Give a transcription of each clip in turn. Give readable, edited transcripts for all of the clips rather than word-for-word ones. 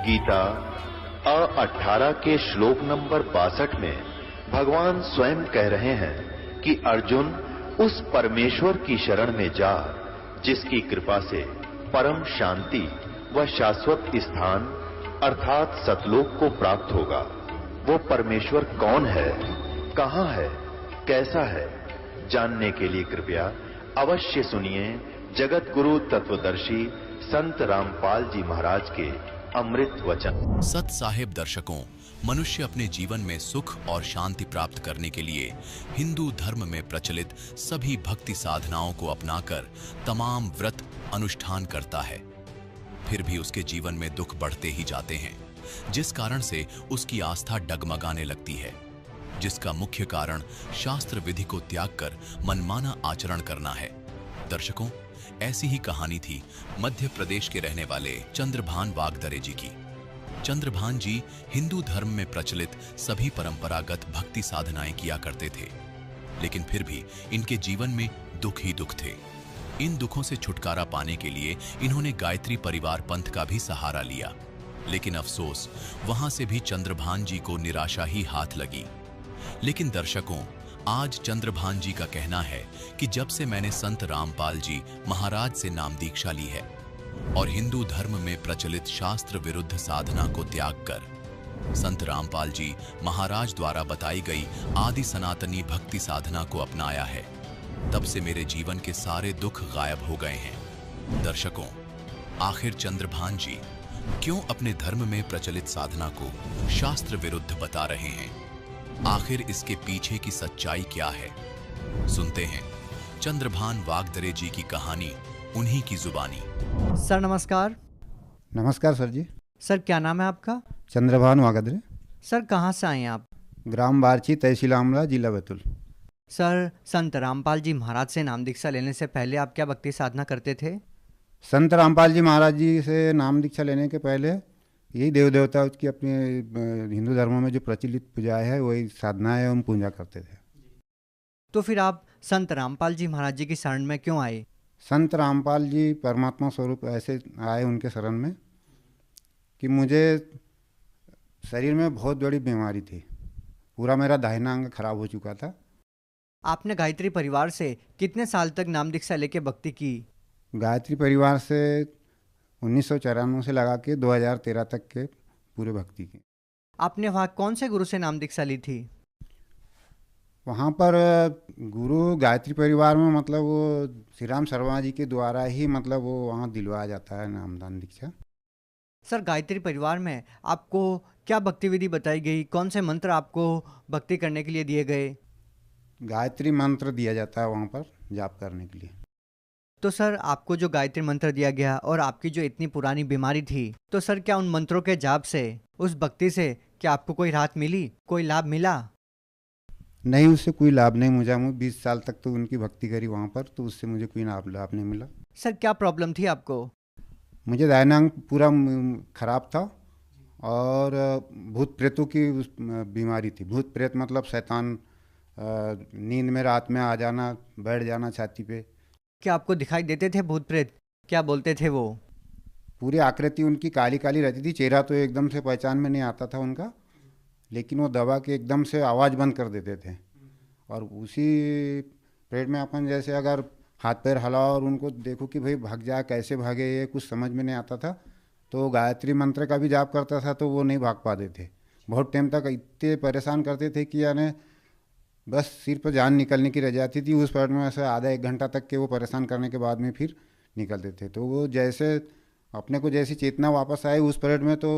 गीता 18 के श्लोक नंबर 62 में भगवान स्वयं कह रहे हैं कि अर्जुन उस परमेश्वर की शरण में जा जिसकी कृपा से परम शांति व शाश्वत स्थान अर्थात सतलोक को प्राप्त होगा। वो परमेश्वर कौन है, कहां है, कैसा है, जानने के लिए कृपया अवश्य सुनिए जगत गुरु तत्वदर्शी संत रामपाल जी महाराज के अमृत वचन। सत साहिब दर्शकों, मनुष्य अपने जीवन में सुख और शांति प्राप्त करने के लिए हिंदू धर्म में प्रचलित सभी भक्ति साधनाओं को अपनाकर तमाम व्रत अनुष्ठान करता है। फिर भी उसके जीवन में दुख बढ़ते ही जाते हैं, जिस कारण से उसकी आस्था डगमगाने लगती है, जिसका मुख्य कारण शास्त्र विधि को त्याग कर मनमाना आचरण करना है। दर्शकों, ऐसी ही कहानी थी मध्य प्रदेश के रहने वाले चंद्रभान वागदरे जी की। चंद्रभान जी हिंदू धर्म में प्रचलित सभी परंपरागत भक्ति साधनाएं किया करते थे, लेकिन फिर भी इनके जीवन में दुख ही दुख थे। इन दुखों से छुटकारा पाने के लिए इन्होंने गायत्री परिवार पंथ का भी सहारा लिया, लेकिन अफसोस वहां से भी चंद्रभान जी को निराशा ही हाथ लगी। लेकिन दर्शकों, आज चंद्रभान जी का कहना है कि जब से मैंने संत रामपाल जी महाराज से नाम दीक्षा ली है और हिंदू धर्म में प्रचलित शास्त्र विरुद्ध साधना को त्याग कर संत रामपाल जी महाराज द्वारा बताई गई आदि सनातनी भक्ति साधना को अपनाया है, तब से मेरे जीवन के सारे दुख गायब हो गए हैं। दर्शकों, आखिर चंद्रभान जी क्यों अपने धर्म में प्रचलित साधना को शास्त्र विरुद्ध बता रहे हैं? आखिर इसके पीछे की सच्चाई क्या है? सुनते हैं चंद्रभान वागदरे जी की कहानी, उन्हीं की जुबानी। सर नमस्कार। नमस्कार सर जी। सर क्या नाम है आपका? चंद्रभान वागदरे। सर कहाँ से आए हैं आप? ग्राम बारची, तहसील आमला, जिला बैतूल। सर, संत रामपाल जी महाराज से नाम दीक्षा लेने से पहले आप क्या भक्ति साधना करते थे? संत रामपाल जी महाराज जी से नाम दीक्षा लेने के पहले यही देव देवता की अपने हिंदू धर्म में जो प्रचलित पूजाएं है वही साधनाएं हम पूजा करते थे। तो फिर आप संत रामपाल जी महाराज जी की शरण में क्यों आए? संत रामपाल जी परमात्मा स्वरूप ऐसे आए उनके शरण में कि मुझे शरीर में बहुत बड़ी बीमारी थी, पूरा मेरा दाहिना अंग खराब हो चुका था। आपने गायत्री परिवार से कितने साल तक नाम दीक्षा लेके भक्ति की? गायत्री परिवार से 1994 से लगा के 2013 तक के पूरे भक्ति की। आपने वहाँ कौन से गुरु से नाम दीक्षा ली थी? वहाँ पर गुरु गायत्री परिवार में मतलब वो श्री राम शर्मा जी के द्वारा ही मतलब वो वहाँ दिलवाया जाता है नामदान दीक्षा। सर, गायत्री परिवार में आपको क्या भक्ति विधि बताई गई? कौन से मंत्र आपको भक्ति करने के लिए दिए गए? गायत्री मंत्र दिया जाता है वहाँ पर जाप करने के लिए। तो सर, आपको जो गायत्री मंत्र दिया गया और आपकी जो इतनी पुरानी बीमारी थी, तो सर क्या उन मंत्रों के जाप से, उस भक्ति से क्या आपको कोई राहत मिली, कोई लाभ मिला? नहीं, उससे कोई लाभ नहीं मुझे। 20 साल तक तो उनकी भक्ति करी वहाँ पर, तो उससे मुझे कोई लाभ नहीं मिला। सर क्या प्रॉब्लम थी आपको? मुझे दाहिना अंग पूरा खराब था और भूत प्रेतों की बीमारी थी। भूत प्रेत मतलब शैतान नींद में रात में आ जाना, बैठ जाना छाती पे। क्या आपको दिखाई देते थे भूत प्रेत? क्या बोलते थे वो? पूरी आकृति उनकी काली काली रहती थी, चेहरा तो एकदम से पहचान में नहीं आता था उनका, लेकिन वो दबा के एकदम से आवाज़ बंद कर देते थे। और उसी प्रेत में अपन जैसे अगर हाथ पैर हिलाओ और उनको देखो कि भाई भाग जाए, कैसे भागे, ये कुछ समझ में नहीं आता था। तो गायत्री मंत्र का भी जाप करता था तो वो नहीं भाग पाते थे। बहुत टाइम तक इतने परेशान करते थे कि यानी बस सिर पर जान निकलने की रह जाती थी। उस पीरियड में ऐसे आधा एक घंटा तक के वो परेशान करने के बाद में फिर निकलते थे। तो वो जैसे अपने को जैसी चेतना वापस आए उस पीरियड में तो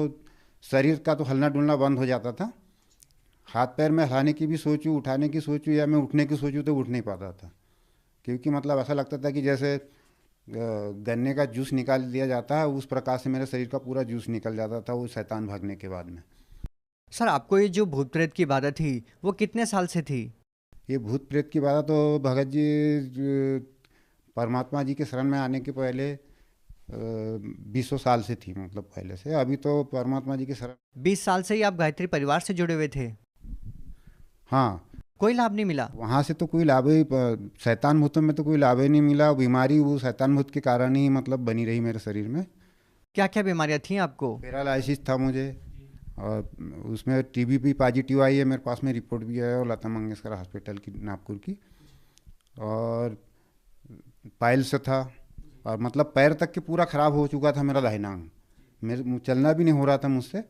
शरीर का तो हलना डुलना बंद हो जाता था। हाथ पैर में हिलाने की भी सोचूं, उठाने की सोचूं या मैं उठने की सोचूं तो उठ नहीं पाता था, क्योंकि मतलब ऐसा लगता था कि जैसे गन्ने का जूस निकाल दिया जाता है, उस प्रकार से मेरे शरीर का पूरा जूस निकल जाता था वो शैतान भागने के बाद में। सर, आपको ये जो भूत प्रेत की बाधा थी वो कितने साल से थी? ये भूत प्रेत की बात तो भगत जी परमात्मा जी के शरण में आने के पहले 20 साल से थी, मतलब पहले से। अभी तो परमात्मा जी के शरण 20 साल से ही आप गायत्री परिवार से जुड़े हुए थे? हाँ। कोई लाभ नहीं मिला? वहाँ से तो कोई लाभ ही, शैतान भूतों में तो कोई लाभ ही नहीं मिला। बीमारी वो शैतान भूत के कारण ही मतलब बनी रही मेरे शरीर में। क्या क्या बीमारियां थी आपको? पैरालिसिस था मुझे, और उसमें टीबी भी पॉजिटिव आई है, मेरे पास में रिपोर्ट भी है, और लता मंगेशकर हॉस्पिटल की नागपुर की। और पाइल्स था, और मतलब पैर तक के पूरा ख़राब हो चुका था मेरा दाहिना अंग, मेरे चलना भी नहीं हो रहा था मुझसे।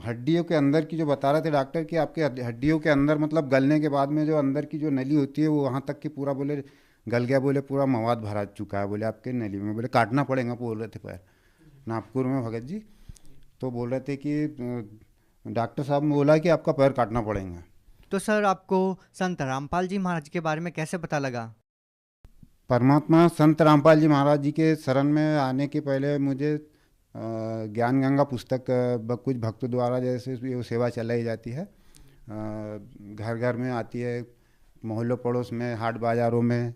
हड्डियों के अंदर की जो बता रहे थे डॉक्टर कि आपके हड्डियों के अंदर मतलब गलने के बाद में जो अंदर की जो नली होती है वो वहाँ तक की पूरा बोले गल गया, बोले पूरा मवाद भरा चुका है बोले आपके नली में, बोले काटना पड़ेगा बोल रहे थे पैर, नागपुर में भगत जी। तो बोल रहे थे कि डॉक्टर साहब ने बोला कि आपका पैर काटना पड़ेगा। तो सर आपको संत रामपाल जी महाराज के बारे में कैसे पता लगा? परमात्मा संत रामपाल जी महाराज जी के शरण में आने के पहले मुझे ज्ञान गंगा पुस्तक कुछ भक्तों द्वारा जैसे वो सेवा चलाई जाती है, घर घर में आती है, मोहल्लों पड़ोस में, हाट बाज़ारों में,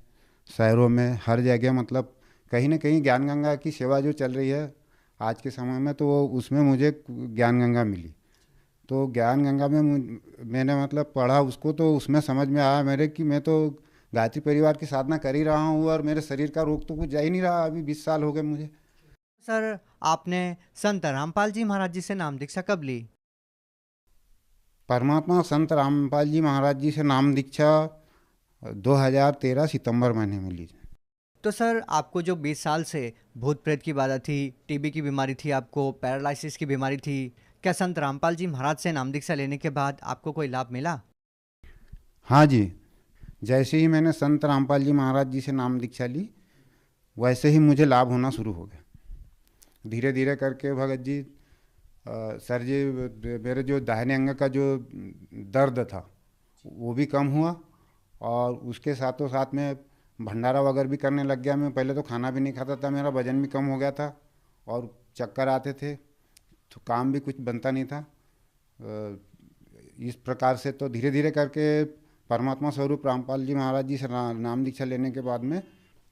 शहरों में, हर जगह मतलब कहीं ना कहीं ज्ञान गंगा की सेवा जो चल रही है आज के समय में, तो उसमें मुझे ज्ञान गंगा मिली। तो ज्ञान गंगा में मैंने मतलब पढ़ा उसको, तो उसमें समझ में आया मेरे कि मैं तो गायत्री परिवार की साधना कर ही रहा हूँ और मेरे शरीर का रोग तो कुछ जा ही नहीं रहा। अभी 20 साल हो गए मुझे। सर आपने संत रामपाल जी महाराज जी से नाम दीक्षा कब ली? परमात्मा संत रामपाल जी महाराज जी से नाम दीक्षा 2013 सितंबर महीने में ली। तो सर आपको जो 20 साल से भूत प्रेत की बाधा थी, टीबी की बीमारी थी, आपको पैरालिसिस की बीमारी थी, क्या संत रामपाल जी महाराज से नाम दीक्षा लेने के बाद आपको कोई लाभ मिला? हाँ जी, जैसे ही मैंने संत रामपाल जी महाराज जी से नाम दीक्षा ली वैसे ही मुझे लाभ होना शुरू हो गया। धीरे धीरे करके भगत जी सर जी मेरे जो दाहिने अंग का जो दर्द था वो भी कम हुआ, और उसके साथों साथ में भंडारा वगैरह भी करने लग गया। मैं पहले तो खाना भी नहीं खाता था, मेरा वजन भी कम हो गया था और चक्कर आते थे, तो काम भी कुछ बनता नहीं था। इस प्रकार से तो धीरे धीरे करके परमात्मा स्वरूप रामपाल जी महाराज जी से नाम दीक्षा लेने के बाद में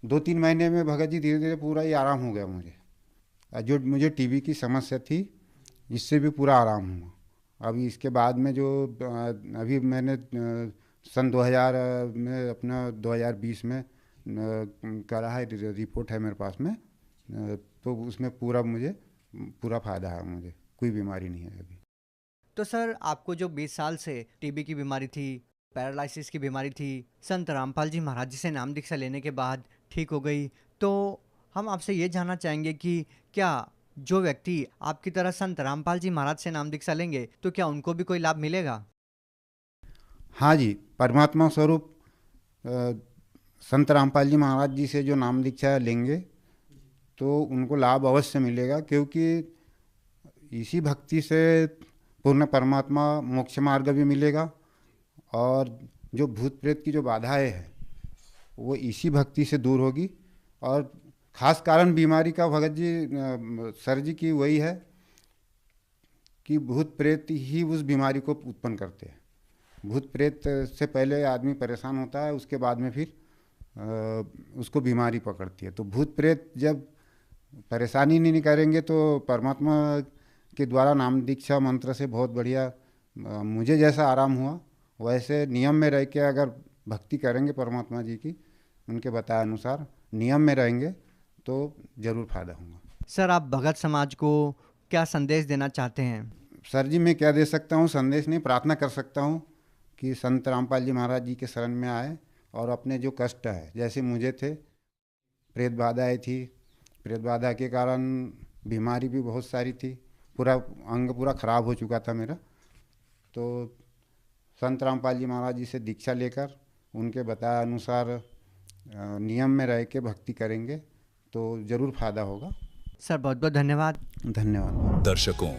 2-3 महीने में भगत जी धीरे धीरे पूरा ही आराम हो गया मुझे। जो मुझे टीबी की समस्या थी इससे भी पूरा आराम हुआ। अभी इसके बाद में जो अभी मैंने सन 2000 में अपना 2020 में करा है, रिपोर्ट है मेरे पास में, तो उसमें पूरा मुझे पूरा फ़ायदा है, मुझे कोई बीमारी नहीं है अभी। तो सर आपको जो 20 साल से टीबी की बीमारी थी, पैरालिसिस की बीमारी थी, संत रामपाल जी महाराज जी से नाम दीक्षा लेने के बाद ठीक हो गई, तो हम आपसे ये जानना चाहेंगे कि क्या जो व्यक्ति आपकी तरह संत रामपाल जी महाराज से नाम दीक्षा लेंगे तो क्या उनको भी कोई लाभ मिलेगा? हाँ जी, परमात्मा स्वरूप संत रामपाल जी महाराज जी से जो नाम दीक्षा लेंगे तो उनको लाभ अवश्य मिलेगा, क्योंकि इसी भक्ति से पूर्ण परमात्मा मोक्ष मार्ग भी मिलेगा, और जो भूत प्रेत की जो बाधाएं हैं वो इसी भक्ति से दूर होगी। और खास कारण बीमारी का भगत जी सर जी की वही है कि भूत प्रेत ही उस बीमारी को उत्पन्न करते हैं। भूत प्रेत से पहले आदमी परेशान होता है, उसके बाद में फिर उसको बीमारी पकड़ती है। तो भूत प्रेत जब परेशानी नहीं करेंगे तो परमात्मा के द्वारा नाम दीक्षा मंत्र से बहुत बढ़िया मुझे जैसा आराम हुआ, वैसे नियम में रह के अगर भक्ति करेंगे परमात्मा जी की, उनके बताए अनुसार नियम में रहेंगे तो ज़रूर फायदा होगा। सर आप भगत समाज को क्या संदेश देना चाहते हैं? सर जी मैं क्या दे सकता हूँ, संदेश नहीं, प्रार्थना कर सकता हूँ कि संत रामपाल जी महाराज जी के शरण में आए और अपने जो कष्ट है, जैसे मुझे थे, प्रेत बाधाएँ थी, प्रेत बाधा के कारण बीमारी भी बहुत सारी थी, पूरा अंग पूरा खराब हो चुका था मेरा। तो संत रामपाल जी महाराज जी से दीक्षा लेकर उनके बताए अनुसार नियम में रह के भक्ति करेंगे तो ज़रूर फायदा होगा। सर बहुत बहुत धन्यवाद। धन्यवाद। दर्शकों,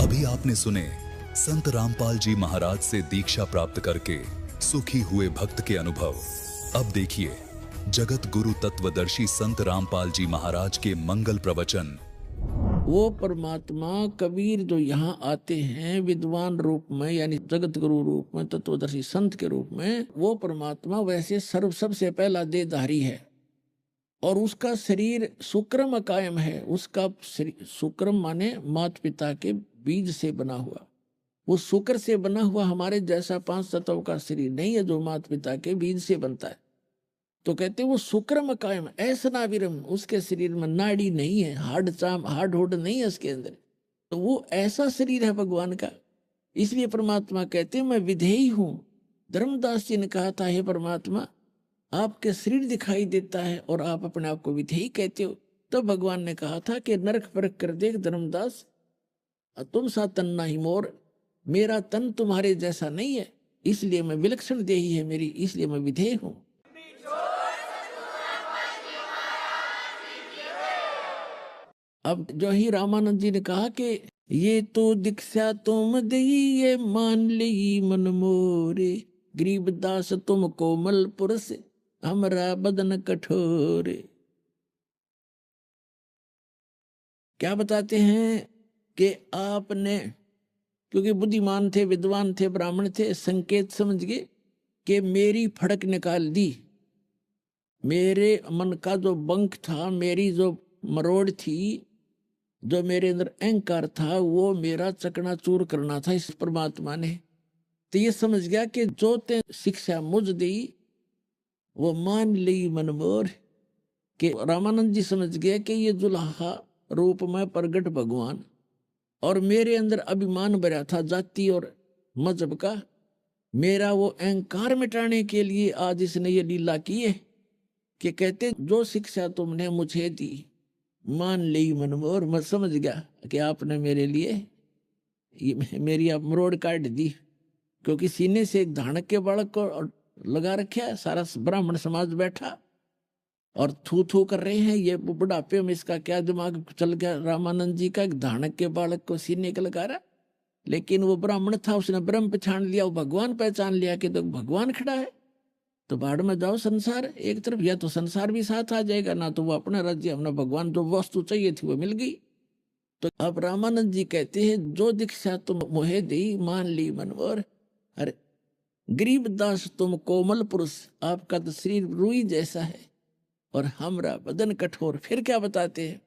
अभी आपने सुने संत रामपाल जी महाराज से दीक्षा प्राप्त करके सुखी हुए भक्त के अनुभव। अब देखिए जगत गुरु तत्वदर्शी संत रामपाल जी महाराज के मंगल प्रवचन। वो परमात्मा कबीर जो यहाँ आते हैं विद्वान रूप में, यानी जगत गुरु रूप में, तत्वदर्शी संत के रूप में, वो परमात्मा वैसे सबसे पहला देहधारी है और उसका शरीर शुक्रम कायम है। उसका शुक्रम माने माता पिता के बीज से बना हुआ, वो शुक्र से बना हुआ हमारे जैसा 5 तत्व का शरीर नहीं है जो माता पिता के बीज से बनता है। तो कहते वो शुक्रम कायम ऐसा नाविरम, उसके शरीर में नाड़ी नहीं है, हार्ड हुड नहीं है उसके अंदर, तो वो ऐसा शरीर है भगवान का। इसलिए परमात्मा कहते हैं मैं विधेयी हूं। धर्मदास जी ने कहा था, हे परमात्मा आपके शरीर दिखाई देता है और आप अपने आप को विधेयी कहते हो। तो भगवान ने कहा था कि नरक परख कर देख धर्मदास, तुम सा तन नहीं मोर, मेरा तन तुम्हारे जैसा नहीं है, इसलिए मैं विलक्षण देही है मेरी, इसलिए मैं विधेय हूं। अब जो ही रामानंद जी ने कहा कि ये तो दीक्षा तुम दई ये मान ली मन मोरे, गरीबदास तुम कोमल पुरुष हमरा बदन कठोर। क्या बताते हैं कि आपने, क्योंकि बुद्धिमान थे, विद्वान थे, ब्राह्मण थे, संकेत समझ गए कि मेरी फड़क निकाल दी, मेरे मन का जो बंक था, मेरी जो मरोड़ थी, जो मेरे अंदर अहंकार था, वो मेरा चकनाचूर करना था इस परमात्मा ने। तो ये समझ गया कि जो ते शिक्षा मुझ दी वो मान ली मन मोर। कि रामानंद जी समझ गए कि ये दुल्हा रूप में प्रगट भगवान, और मेरे अंदर अभिमान भरा था जाति और मजहब का, मेरा वो अहंकार मिटाने के लिए आज इसने ये लीला की है कि कहते जो शिक्षा तुमने मुझे दी मान ली मन मोर। मैं समझ गया कि आपने मेरे लिए मेरी आप मरोड़ काट दी, क्योंकि सीने से एक धानक के बालक को लगा रखा है, सारा ब्राह्मण समाज बैठा और थू थू कर रहे हैं, ये बुढ़ापे में इसका क्या दिमाग चल गया रामानंद जी का, धानक के बालक को सीने का लगा रहा। लेकिन वो ब्राह्मण था, उसने ब्रह्म पहचान लिया, वो भगवान पहचान लिया कि तो भगवान खड़ा है, तो बाढ़ में जाओ संसार एक तरफ, या तो संसार भी साथ आ जाएगा, ना तो वो अपना राज्य, अपना भगवान, जो वस्तु चाहिए थी वो मिल गई। तो अब रामानंद जी कहते हैं जो दीक्षा तुम मोहे दी मान ली मनोर, अरे गरीबदास तुम कोमल पुरुष, आपका तो शरीर रुई जैसा है और हमरा बदन कठोर। फिर क्या बताते हैं,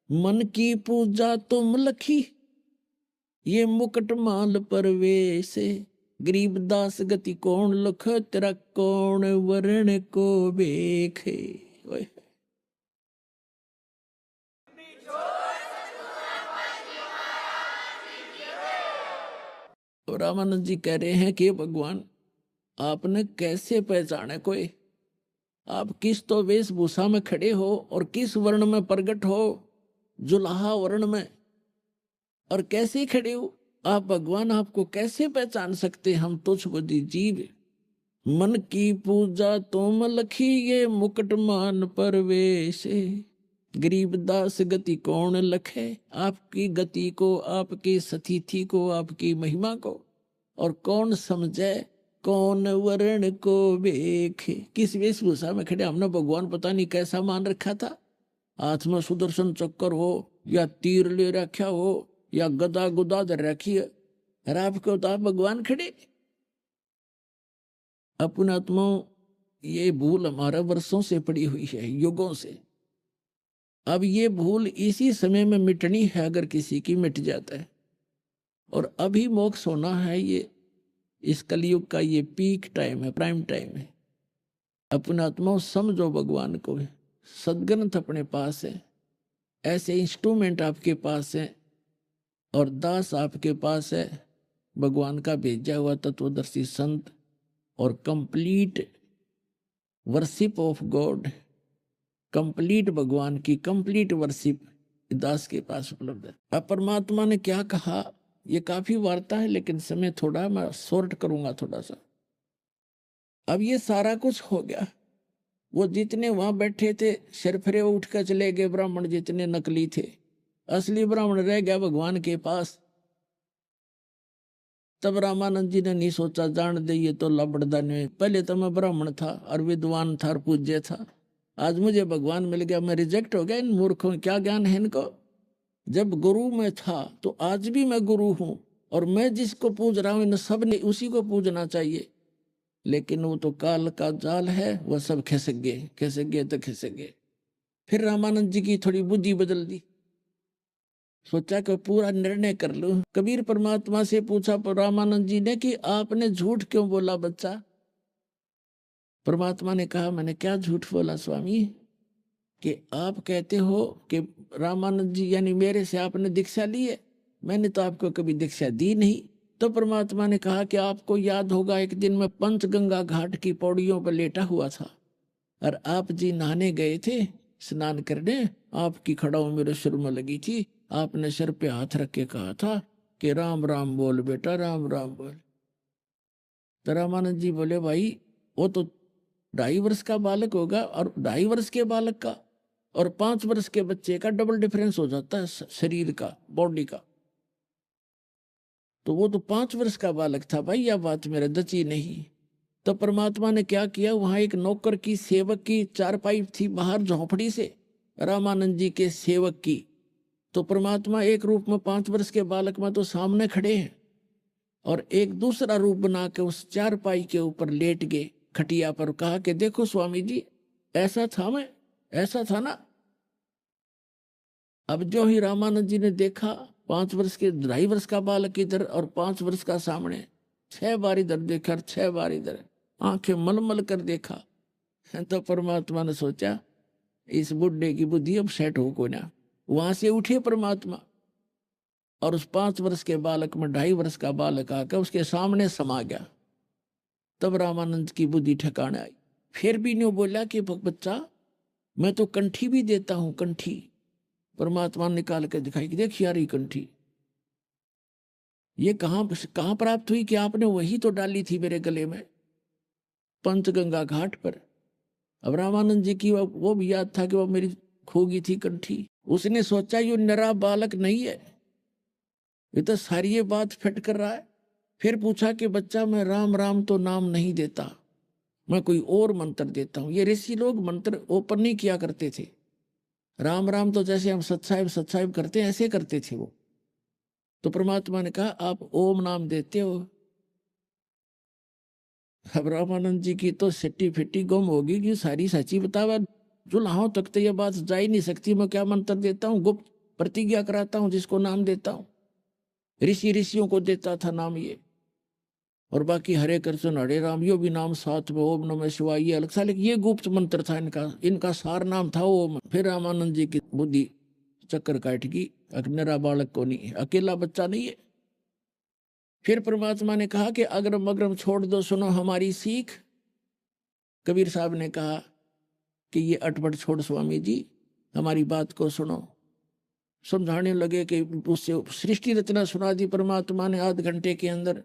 मन की पूजा तुम लखी ये मुकुट माल परवेश, गरीबदास गति कौन लख तेरा कौन वर्ण को बेखे। रामानंद जी कह रहे हैं कि भगवान आपने कैसे पहचाने कोई, आप किस तो वेशभूषा में खड़े हो और किस वर्ण में प्रकट हो, जुलाहा वर्ण में, और कैसे खड़े हो आप भगवान, आपको कैसे पहचान सकते हम तुझ बुद्धि जीव। मन की पूजा तुम लखी ये मुकुट मान परवेश, गरीबदास गति कौन लखे, आपकी गति को, आपकी सतीथि को, आपकी महिमा को, और कौन समझे, कौन वर्ण को देखे। किस वेशभूषा में खड़े, हमने भगवान पता नहीं कैसा मान रखा था, हाथ में सुदर्शन चक्कर हो या तीर ले रखा हो या गदा गुदा धर रखी है, और आपको तो आप भगवान खड़े। अपना आत्मा ये भूल हमारा वर्षों से पड़ी हुई है, युगों से। अब ये भूल इसी समय में मिटनी है, अगर किसी की मिट जाता है, और अभी मोक्ष होना है। ये इस कलयुग का ये पीक टाइम है, प्राइम टाइम है। अपना आत्मा समझो भगवान को, सदग्रंथ अपने पास है, ऐसे इंस्ट्रूमेंट आपके पास है, और दास आपके पास है, भगवान का भेजा हुआ तत्वदर्शी संत, और complete worship of God, complete भगवान की कंप्लीट वर्शिप दास के पास उपलब्ध है। अब परमात्मा ने क्या कहा, ये काफी वार्ता है, लेकिन समय थोड़ा, मैं शॉर्ट करूंगा थोड़ा सा। अब ये सारा कुछ हो गया, वो जितने वहां बैठे थे सिरफिरे उठ कर चले गए, ब्राह्मण जितने नकली थे, असली ब्राह्मण रह गया भगवान के पास। तब रामानंद जी ने नहीं सोचा जान दे ये तो लबड़दा ने, पहले तो मैं ब्राह्मण था और विद्वान था और पूज्य था, आज मुझे भगवान मिल गया, मैं रिजेक्ट हो गया, इन मूर्खों क्या ज्ञान है इनको। जब गुरु में था तो आज भी मैं गुरु हूं, और मैं जिसको पूज रहा हूं इन सब ने उसी को पूजना चाहिए। लेकिन वो तो काल का जाल है, वह सब खिसक गए तो खिसक गए। फिर रामानंद जी की थोड़ी बुद्धि बदल दी, सोचा कि पूरा निर्णय कर लूं। कबीर परमात्मा से पूछा रामानंद जी ने कि आपने झूठ क्यों बोला बच्चा, परमात्मा ने कहा, मैंने क्या झूठ बोला स्वामी कि आप कहते हो कि रामानंद जी यानी मेरे से आपने दीक्षा ली है? मैंने तो आपको कभी दीक्षा दी नहीं। तो परमात्मा ने कहा कि आपको याद होगा एक दिन मैं पंचगंगा घाट की पौड़ियों पर लेटा हुआ था और आप जी नहाने गए थे, स्नान करने। आपकी खड़ाऊ मेरे सिर में लगी थी, आपने सिर पे हाथ रख के कहा था कि राम राम बोल बेटा, राम राम बोल। तो रामानंद जी बोले, भाई वो तो 2.5 वर्ष का बालक होगा, और 2.5 वर्ष के बालक का और 5 वर्ष के बच्चे का डबल डिफरेंस हो जाता है शरीर का, बॉडी का। तो वो तो 5 वर्ष का बालक था भाई, यह बात मेरे दची नहीं। तो परमात्मा ने क्या किया, वहां एक नौकर की, सेवक की चारपाई थी बाहर झोंपड़ी से, रामानंद जी के सेवक की। तो परमात्मा एक रूप में 5 वर्ष के बालक में तो सामने खड़े हैं, और एक दूसरा रूप बना के उस चारपाई के ऊपर लेट गए खटिया पर। कहा कि देखो स्वामी जी, ऐसा था मैं, ऐसा था ना। अब जो ही रामानंद जी ने देखा, 5 वर्ष के 2.5 वर्ष का बालक इधर और 5 वर्ष का सामने, 6 बार इधर देखा और 6 बार इधर, आंखें मलमल कर देखा। तो परमात्मा ने सोचा इस बुढ़े की बुद्धि अब सेट हो को ना। वहां से उठे परमात्मा और उस 5 वर्ष के बालक में 2.5 वर्ष का बालक आकर उसके सामने समा गया। तब रामानंद की बुद्धि ठिकाने आई। फिर भी नहीं बोला कि बच्चा मैं तो कंठी भी देता हूं, कंठी। परमात्मा ने निकाल के दिखाई कि देख यार ये कंठी, ये कहां प्राप्त हुई? कि आपने वही तो डाली थी मेरे गले में पंचगंगा घाट पर। अब रामानंद जी की वो भी याद था कि वो मेरी खोगी थी कंठी। उसने सोचा ये नरा बालक नहीं है, ये तो सारी ये बात फिट कर रहा है। फिर पूछा कि बच्चा मैं राम राम तो नाम नहीं देता, मैं कोई और मंत्र देता हूं। ये ऋषि लोग मंत्र ओपन नहीं किया करते थे। राम राम तो जैसे हम सत्साहिब सत्साहिब करते हैं ऐसे करते थे वो। तो परमात्मा ने कहा आप ओम नाम देते हो। अब रामानंद जी की तो सिट्टी फिट्टी गुम होगी कि सारी सच्ची बतावा, जुल्हाओं तक तो ये बात जा ही नहीं सकती। मैं क्या मंत्र देता हूँ, गुप्त प्रतिज्ञा कराता हूँ जिसको नाम देता हूँ। ऋषियों को देता था नाम ये, और बाकी हरे कृष्ण हरे राम यो भी नाम साथ में, ओम नमः शिवाय ये अलग सा, लेकिन ये गुप्त मंत्र था इनका सार नाम था ओम। फिर रामानंद जी की बुद्धि चक्कर काट गई, मेरा बालक को नहीं, अकेला बच्चा नहीं है। फिर परमात्मा ने कहा कि अगरम अगरम छोड़ दो, सुनो हमारी सीख। कबीर साहब ने कहा कि ये अटपट छोड़ स्वामी जी, हमारी बात को सुनो। समझाने लगे कि उससे सृष्टि रचना सुना दी परमात्मा ने आध घंटे के अंदर।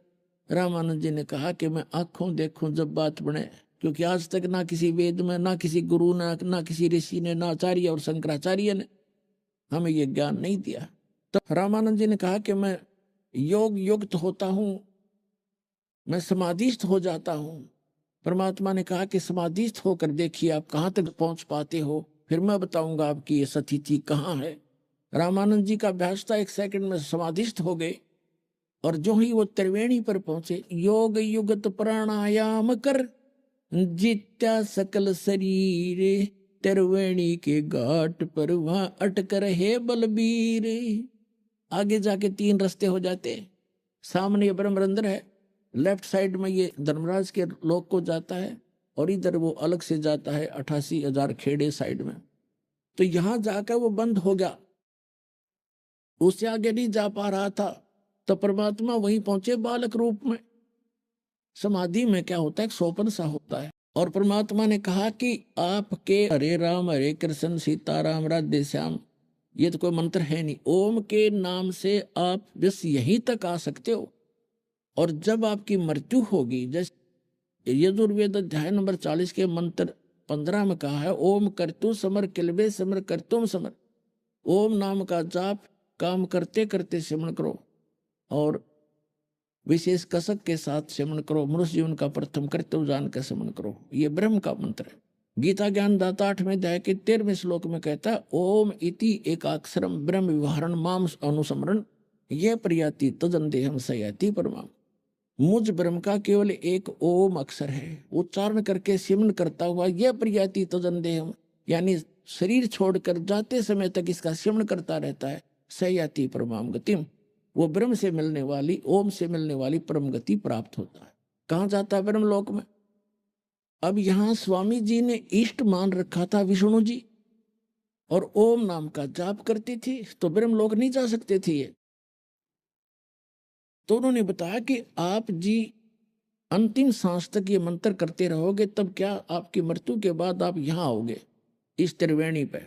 रामानंद जी ने कहा कि मैं आंखों देखूं जब बात बने, क्योंकि आज तक ना किसी वेद में, ना किसी गुरु ने, ना किसी ऋषि ने, ना आचार्य और शंकराचार्य ने हमें ये ज्ञान नहीं दिया। तो रामानंद जी ने कहा कि मैं योग युक्त होता हूं, मैं समाधिस्थ हो जाता हूं। परमात्मा ने कहा कि समाधिस्थ होकर देखिए आप कहां तक पहुंच पाते हो, फिर मैं बताऊंगा आपकी ये स्थिति कहां है। रामानंद जी का अभ्यास था 1 सेकंड में समाधिस्थ हो गए, और जो ही वो त्रिवेणी पर पहुंचे, योग युगत प्राणायाम कर जित्या सकल शरीर, त्रिवेणी के घाट पर वहां अटक रहे बलबीर। आगे जाके 3 रास्ते हो जाते, सामने ये ब्रह्मरंध्र है, लेफ्ट साइड में ये धर्मराज के लोक को जाता है, और इधर वो अलग से जाता है 88,000 खेड़े साइड में। तो यहां जाकर वो बंद हो गया, उससे आगे नहीं जा पा रहा था। तो परमात्मा वहीं पहुंचे बालक रूप में। समाधि में क्या होता है, एक सोपन सा होता है। और परमात्मा ने कहा कि आपके हरे राम हरे कृष्ण सीताराम राधे श्याम ये तो कोई मंत्र है नहीं, ओम के नाम से आप बस यहीं तक आ सकते हो। और जब आपकी मृत्यु होगी, जैसे यजुर्वेद अध्याय नंबर 40 के मंत्र 15 में कहा है, ओम कर्तु समर किलबे समर कर्तुम समर। ओम नाम का जाप काम करते करते सिमरण करो, और विशेष कसक के साथ सिमरण करो। मनुष्य जीवन का प्रथम कर्तव्य जान कर सिमरण करो। ये ब्रह्म का मंत्र है। गीता ज्ञान दाता 8वें अध्याय के 13वें श्लोक में कहता है, ओम इति एकाक्षरम ब्रह्म विवरण माम अनुसमरण ये प्रयाति तजन देहम सयाति परमाम। मुझ ब्रह्म का केवल एक ओम अक्षर है, उच्चारण करके सिमरण करता हुआ यह प्रयाति तजन देहम, यानी शरीर छोड़कर जाते समय तक इसका सिमरण करता रहता है, सयाति परमाम गतिम, वो ब्रह्म से मिलने वाली, ओम से मिलने वाली परम गति प्राप्त होता है। कहाँ जाता है ब्रह्म लोक में? अब यहाँ स्वामी जी ने इष्ट मान रखा था विष्णु जी, और ओम नाम का जाप करती थी, तो ब्रह्मलोक नहीं जा सकते थे ये। तो उन्होंने बताया कि आप जी अंतिम सांस तक ये मंत्र करते रहोगे, तब क्या आपकी मृत्यु के बाद आप यहाँ आओगे इस त्रिवेणी पे।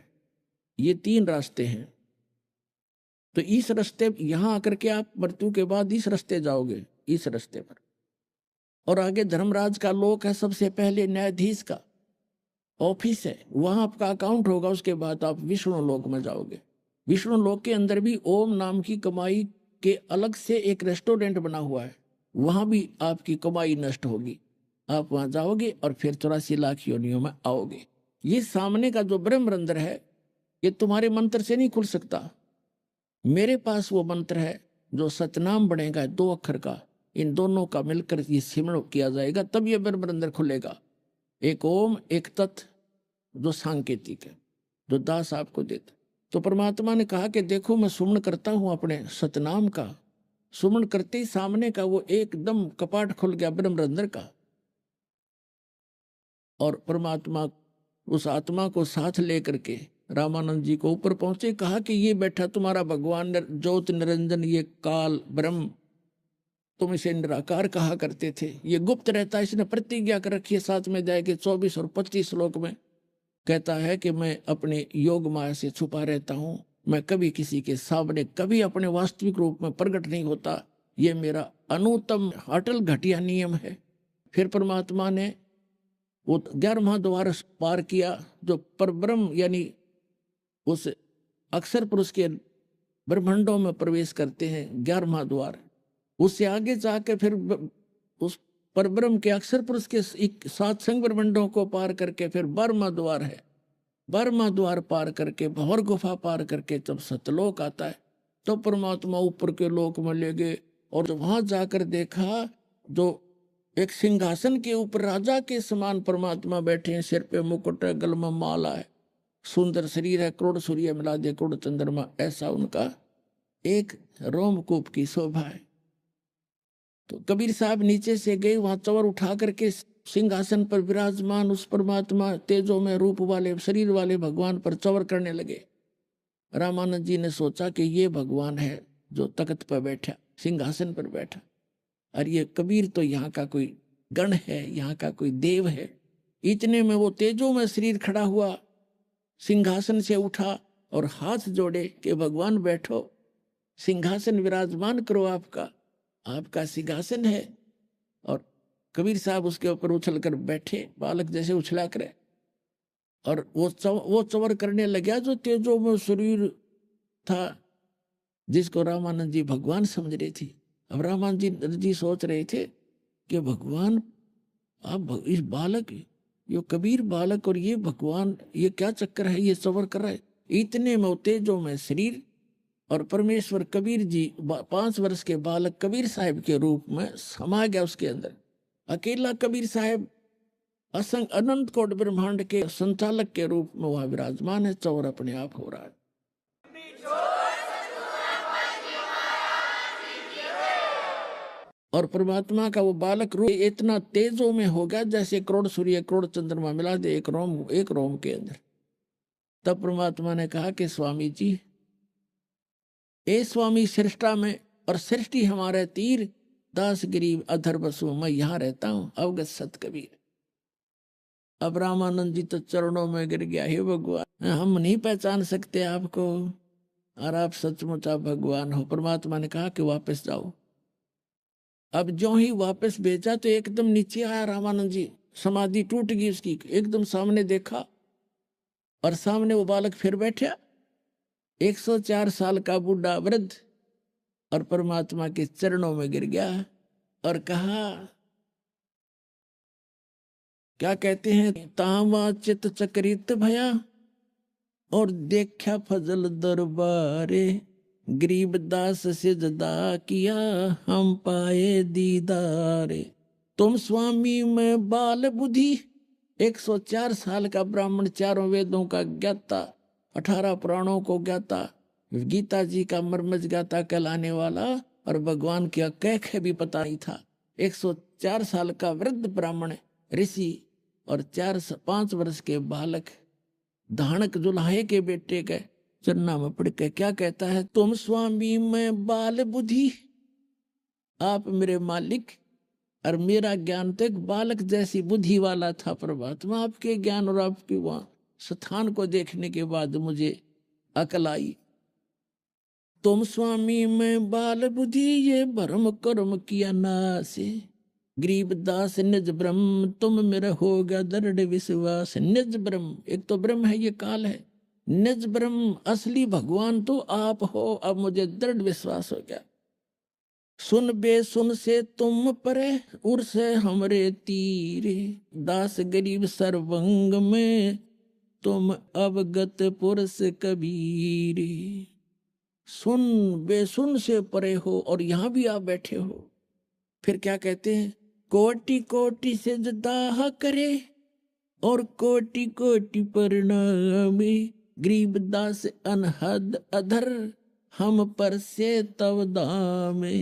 ये 3 रास्ते हैं, तो इस रास्ते यहाँ आकर के आप मृत्यु के बाद इस रास्ते जाओगे, इस रास्ते पर। और आगे धर्मराज का लोक है, सबसे पहले न्यायाधीश का ऑफिस है, वहां आपका अकाउंट होगा, उसके बाद आप विष्णु लोक में जाओगे। विष्णु लोक के अंदर भी ओम नाम की कमाई के अलग से एक रेस्टोरेंट बना हुआ है, वहां भी आपकी कमाई नष्ट होगी। आप वहां जाओगे और फिर 84 लाख योनियों में आओगे। ये सामने का जो ब्रह्मरंध्र है, ये तुम्हारे मंत्र से नहीं खुल सकता। मेरे पास वो मंत्र है जो सतनाम बनेगा 2 अक्षर का, इन दोनों का मिलकर ये सिमरण किया जाएगा, तब ये ब्रह्मरंध्र खुलेगा। एक ओम, एक तत्, जो सांकेतिक है, जो दास आपको देता। तो परमात्मा ने कहा कि देखो मैं सुमन करता हूं अपने सतनाम का। सुमन करते ही सामने का वो एकदम कपाट खुल गया ब्रह्मरंध्र का, और परमात्मा उस आत्मा को साथ लेकर के रामानंद जी को ऊपर पहुंचे। कहा कि ये बैठा तुम्हारा भगवान ज्योत निरंजन, ये काल ब्रह्म, तुम इसे निराकार कहा करते थे, ये गुप्त रहता। इसने प्रतिज्ञा कर रखी है, साथ में जाएगी 24 और 25 श्लोक में कहता है कि मैं अपने योग माया से छुपा रहता हूं, मैं कभी किसी के सामने कभी अपने वास्तविक रूप में प्रकट नहीं होता। ये मेरा अनुत्तम अटल घटिया नियम है। फिर परमात्मा ने वो 11वां द्वार पार किया, जो परब्रह्म यानी उस अक्षर पुरुष के ब्रह्मांडों में प्रवेश करते हैं, 11वां द्वार। उससे आगे जाकर फिर उस परब्रह्म के अक्षर पुरुष के 7 संग ब्रह्मांडों को पार करके फिर 12वां द्वार है। 12वां द्वार पार करके भंवर गुफा पार करके जब सतलोक आता है, तो परमात्मा ऊपर के लोक में ले गए, और जब वहां जाकर देखा, जो एक सिंहासन के ऊपर राजा के समान परमात्मा बैठे हैं, सिर पे मुकुट है, गल में माला है, सुंदर शरीर है, करोड़ सूर्य मिला दे करोड़ चंद्रमा, ऐसा उनका एक रोमकूप की शोभा है। तो कबीर साहब नीचे से गए, वहां चवर उठा करके सिंहासन पर विराजमान उस परमात्मा तेजो में रूप वाले शरीर वाले भगवान पर चवर करने लगे। रामानंद जी ने सोचा कि ये भगवान है जो तख्त पर बैठा, सिंहासन पर बैठा, और ये कबीर तो यहाँ का कोई गण है, यहाँ का कोई देव है। इतने में वो तेजो में शरीर खड़ा हुआ, सिंहासन से उठा और हाथ जोड़े कि भगवान बैठो, सिंहासन विराजमान करो, आपका सिंहासन है। और कबीर साहब उसके ऊपर उछल कर बैठे, बालक जैसे उछला करे, और वो चवर करने लगा जो तेजो में शरीर था, जिसको रामानंद जी भगवान समझ रहे थे। अब रामानंद जी सोच रहे थे कि भगवान, आप इस बालक, ये कबीर बालक और ये भगवान, ये क्या चक्कर है, ये चवर कर रहा है। इतने में तेजो में शरीर और परमेश्वर कबीर जी 5 वर्ष के बालक कबीर साहब के रूप में समा गया उसके अंदर। अकेला कबीर साहब असंग अनंत कोट ब्रह्मांड के संचालक के रूप में वहां विराजमान है, चौर अपने आप हो रहा है। और परमात्मा का वो बालक रूप इतना तेजों में हो गया जैसे करोड़ सूर्य करोड़ चंद्रमा मिला दे एक रोम के अंदर। तब परमात्मा ने कहा कि स्वामी जी, ए स्वामी सृष्टा में और सृष्टि हमारे तीर, दास गरीब अधर बसु, मैं यहाँ रहता हूँ अवगत सत कबीर। अब रामानंद जी तो चरणों में गिर गया, हे भगवान, हम नहीं पहचान सकते आपको, और आप सचमुच आप भगवान हो। परमात्मा ने कहा कि वापस जाओ। अब जो ही वापस भेजा तो एकदम नीचे आया रामानंद जी, समाधि टूट गई उसकी, एकदम सामने देखा और सामने वो बालक फिर बैठा, 104 साल का बूढ़ा वृद्ध, और परमात्मा के चरणों में गिर गया और कहा, क्या कहते हैं, तावा चित चक्रित भया और देखा फजल दरबारे, गरीब दास से जदा किया हम पाए दीदारे। तुम स्वामी में बाल बुद्धि, 104 साल का ब्राह्मण, 4 वेदों का ज्ञाता, 18 पुराणों को ज्ञाता, गीता जी का मर्मज ज्ञाता कहलाने वाला, और भगवान की कैख भी पता नहीं था। 104 साल का वृद्ध ब्राह्मण ऋषि और 4-5 वर्ष के बालक धानक जुल्हे के बेटे के चरना में पड़ के क्या कहता है, तुम स्वामी मैं बाल बुद्धि, आप मेरे मालिक और मेरा ज्ञान तो एक बालक जैसी बुद्धि वाला था। परमात्मा आपके ज्ञान और आपके वहां स्थान को देखने के बाद मुझे अकल आई। तुम स्वामी मैं बाल बुद्धि, ये भरम कर्म किया नासे, गरीब दास निज ब्रह्म, तुम मेरा होगा दृढ़ विश्वास। निज ब्रह्म, एक तो ब्रह्म है, ये काल है, निज ब्रह्म असली भगवान तो आप हो, अब मुझे दृढ़ विश्वास हो गया। सुन बे सुन से तुम परे, उर से हमरे तीरे, दास गरीब सर्वंग में, तुम अवगत पुरुष कबीरे। सुन बेसुन से परे हो और यहाँ भी आप बैठे हो। फिर क्या कहते हैं, कोटि कोटि से दाह करे और कोटि कोटि परिणामे, गरीब दास अनहद अधर, हम पर से तव दामे।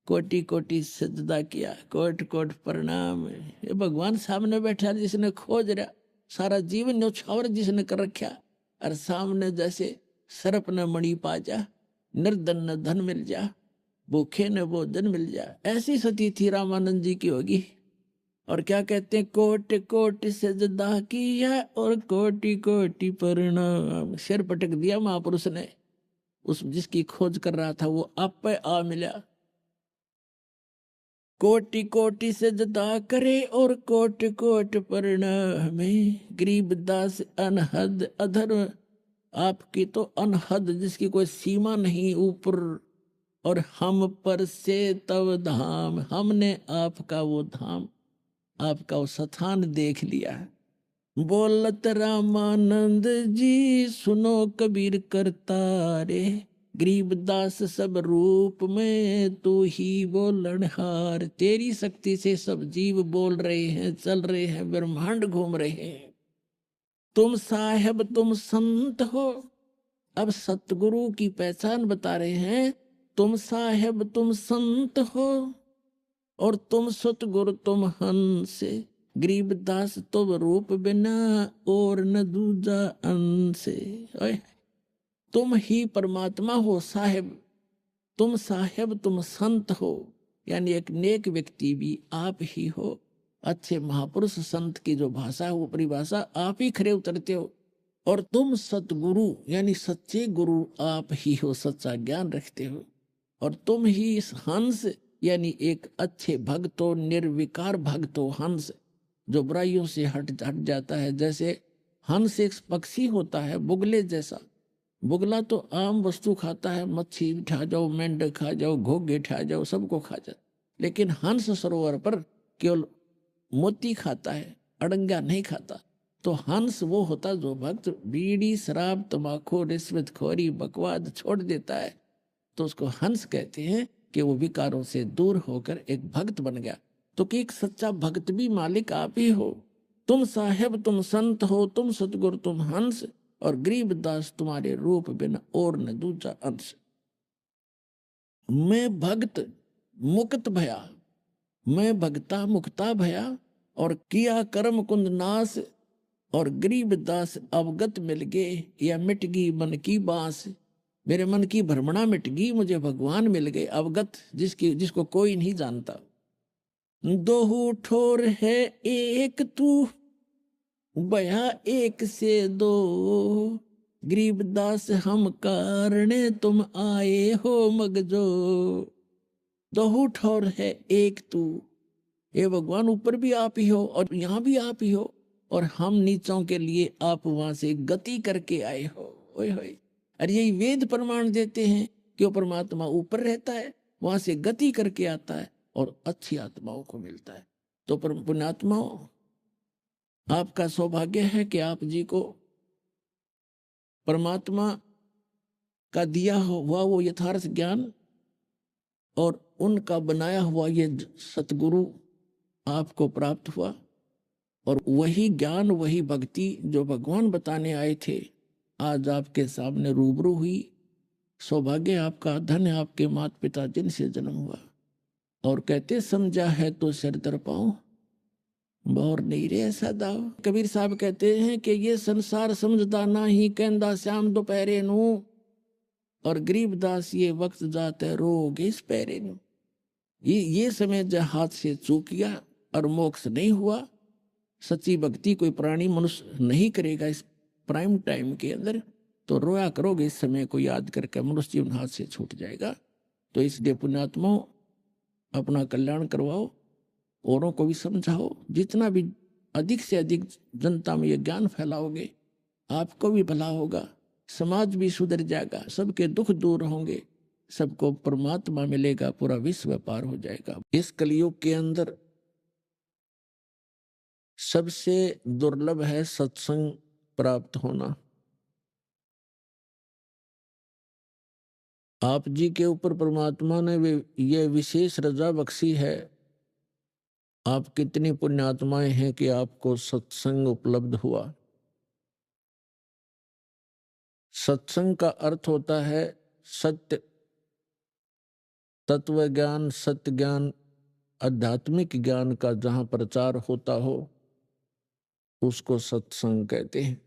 कोटि कोटि सजदा किया, कोट कोट प्रणाम। ये भगवान सामने बैठा जिसने खोज रहा, सारा जीवन न्यौछावर जिसने कर रखा, और सामने जैसे सर्प न मणि पा जा, निर्धन न धन मिल जा, भूखे न भोजन मिल जा, ऐसी सती थी रामानंद जी की होगी। और क्या कहते हैं, कोट कोट सजदा किया और कोटि कोटि प्रणाम। सिर पटक दिया महापुरुष ने, उस जिसकी खोज कर रहा था वो आप पे आ मिला। कोटि कोटि सजदा करे और कोट कोट प्रणाम, गरीब दास अनहद अधर, आपकी तो अनहद जिसकी कोई सीमा नहीं ऊपर, और हम पर से तव धाम, हमने आपका वो धाम, आपका वो स्थान देख लिया है। बोलत रामानंद जी सुनो कबीर करतारे, गरीब दास सब रूप में तू ही बोलनहार। तेरी शक्ति से सब जीव बोल रहे हैं, चल रहे हैं, ब्रह्मांड घूम रहे हैं। तुम साहेब तुम संत हो, अब सतगुरु की पहचान बता रहे हैं। तुम साहेब तुम संत हो और तुम सतगुरु तुम हंस, गरीब दास तुम रूप बिना और न दूजा अंश। तुम ही परमात्मा हो साहेब, तुम साहेब तुम संत हो, यानी एक नेक व्यक्ति भी आप ही हो। अच्छे महापुरुष संत की जो भाषा है वो परिभाषा आप ही खरे उतरते हो। और तुम सतगुरु यानी सच्चे गुरु आप ही हो, सच्चा ज्ञान रखते हो। और तुम ही इस हंस यानी एक अच्छे भक्त हो, निर्विकार भक्त हो, हंस जो बुराइयों से हट जाता है। जैसे हंस एक पक्षी होता है बुगले जैसा, बुगला तो आम वस्तु खाता है, मच्छी खा जाओ, मेंढक खा जाओ, घोगे खा जाओ, सबको खा जाए। लेकिन हंस सरोवर पर केवल मोती खाता है, अड़ंगा नहीं खाता। तो हंस वो होता जो भक्त बीड़ी शराब तंबाकू रिश्वत खोरी बकवाद छोड़ देता है, तो उसको हंस कहते हैं कि वो विकारों से दूर होकर एक भक्त बन गया। तो कि एक सच्चा भक्त भी मालिक आप ही हो। तुम साहेब तुम संत हो, तुम सतगुरु तुम हंस, और गरीब दास तुम्हारे रूप बिना और न दूजा अंश। मैं भक्त मुक्त भया, मैं भक्ता मुक्ता भया, और किया कर्म कुंद नाश, और गरीब दास अवगत मिल गए या मिट गई मन की बांस। मेरे मन की भ्रमणा मिट गई, मुझे भगवान मिल गए अवगत, जिसको कोई नहीं जानता। दोहू ठोर है एक तू, भया एक से दो, गरीब दास हम कारणे तुम आए हो मगजो। दोहू ठोर है एक तू, ये भगवान ऊपर भी आप ही हो और यहाँ भी आप ही हो, और हम नीचों के लिए आप वहां से गति करके आए हो। ओए होए, अरे यही वेद प्रमाण देते हैं कि वो परमात्मा ऊपर रहता है, वहां से गति करके आता है और अच्छी आत्माओं को मिलता है। तो पुण्यात्माओं, आपका सौभाग्य है कि आप जी को परमात्मा का दिया हुआ वो यथार्थ ज्ञान और उनका बनाया हुआ ये सतगुरु आपको प्राप्त हुआ, और वही ज्ञान वही भक्ति जो भगवान बताने आए थे आज आपके सामने रूबरू हुई। सौभाग्य आपका, धन है आपके माता पिता जिनसे जन्म हुआ। और कहते समझा है तो सिर दर पाऊं, बोर नहीं रे ऐसा दाव। कबीर साहब कहते हैं कि ये संसार समझदा ना ही कहंदा श्याम दोपहरे नू, और गरीबदास ये वक्त जाते रोगे इस पैरे नू। ये समय जब हाथ से चूक गया और मोक्ष नहीं हुआ, सच्ची भक्ति कोई प्राणी मनुष्य नहीं करेगा इस प्राइम टाइम के अंदर, तो रोया करोगे इस समय को याद करके, मनुष्य जीवन हाथ से छूट जाएगा। तो इसलिए पुण्यात्मा अपना कल्याण करवाओ, औरों को भी समझाओ। जितना भी अधिक से अधिक जनता में ये ज्ञान फैलाओगे, आपको भी भला होगा, समाज भी सुधर जाएगा, सबके दुख दूर होंगे, सबको परमात्मा मिलेगा, पूरा विश्व पार हो जाएगा। इस कलयुग के अंदर सबसे दुर्लभ है सत्संग प्राप्त होना। आप जी के ऊपर परमात्मा ने ये विशेष रजा बख्शी है। आप कितनी पुण्यात्माएं हैं कि आपको सत्संग उपलब्ध हुआ। सत्संग का अर्थ होता है सत्य, तत्व ज्ञान, सत्य ज्ञान, आध्यात्मिक ज्ञान का जहां प्रचार होता हो उसको सत्संग कहते हैं।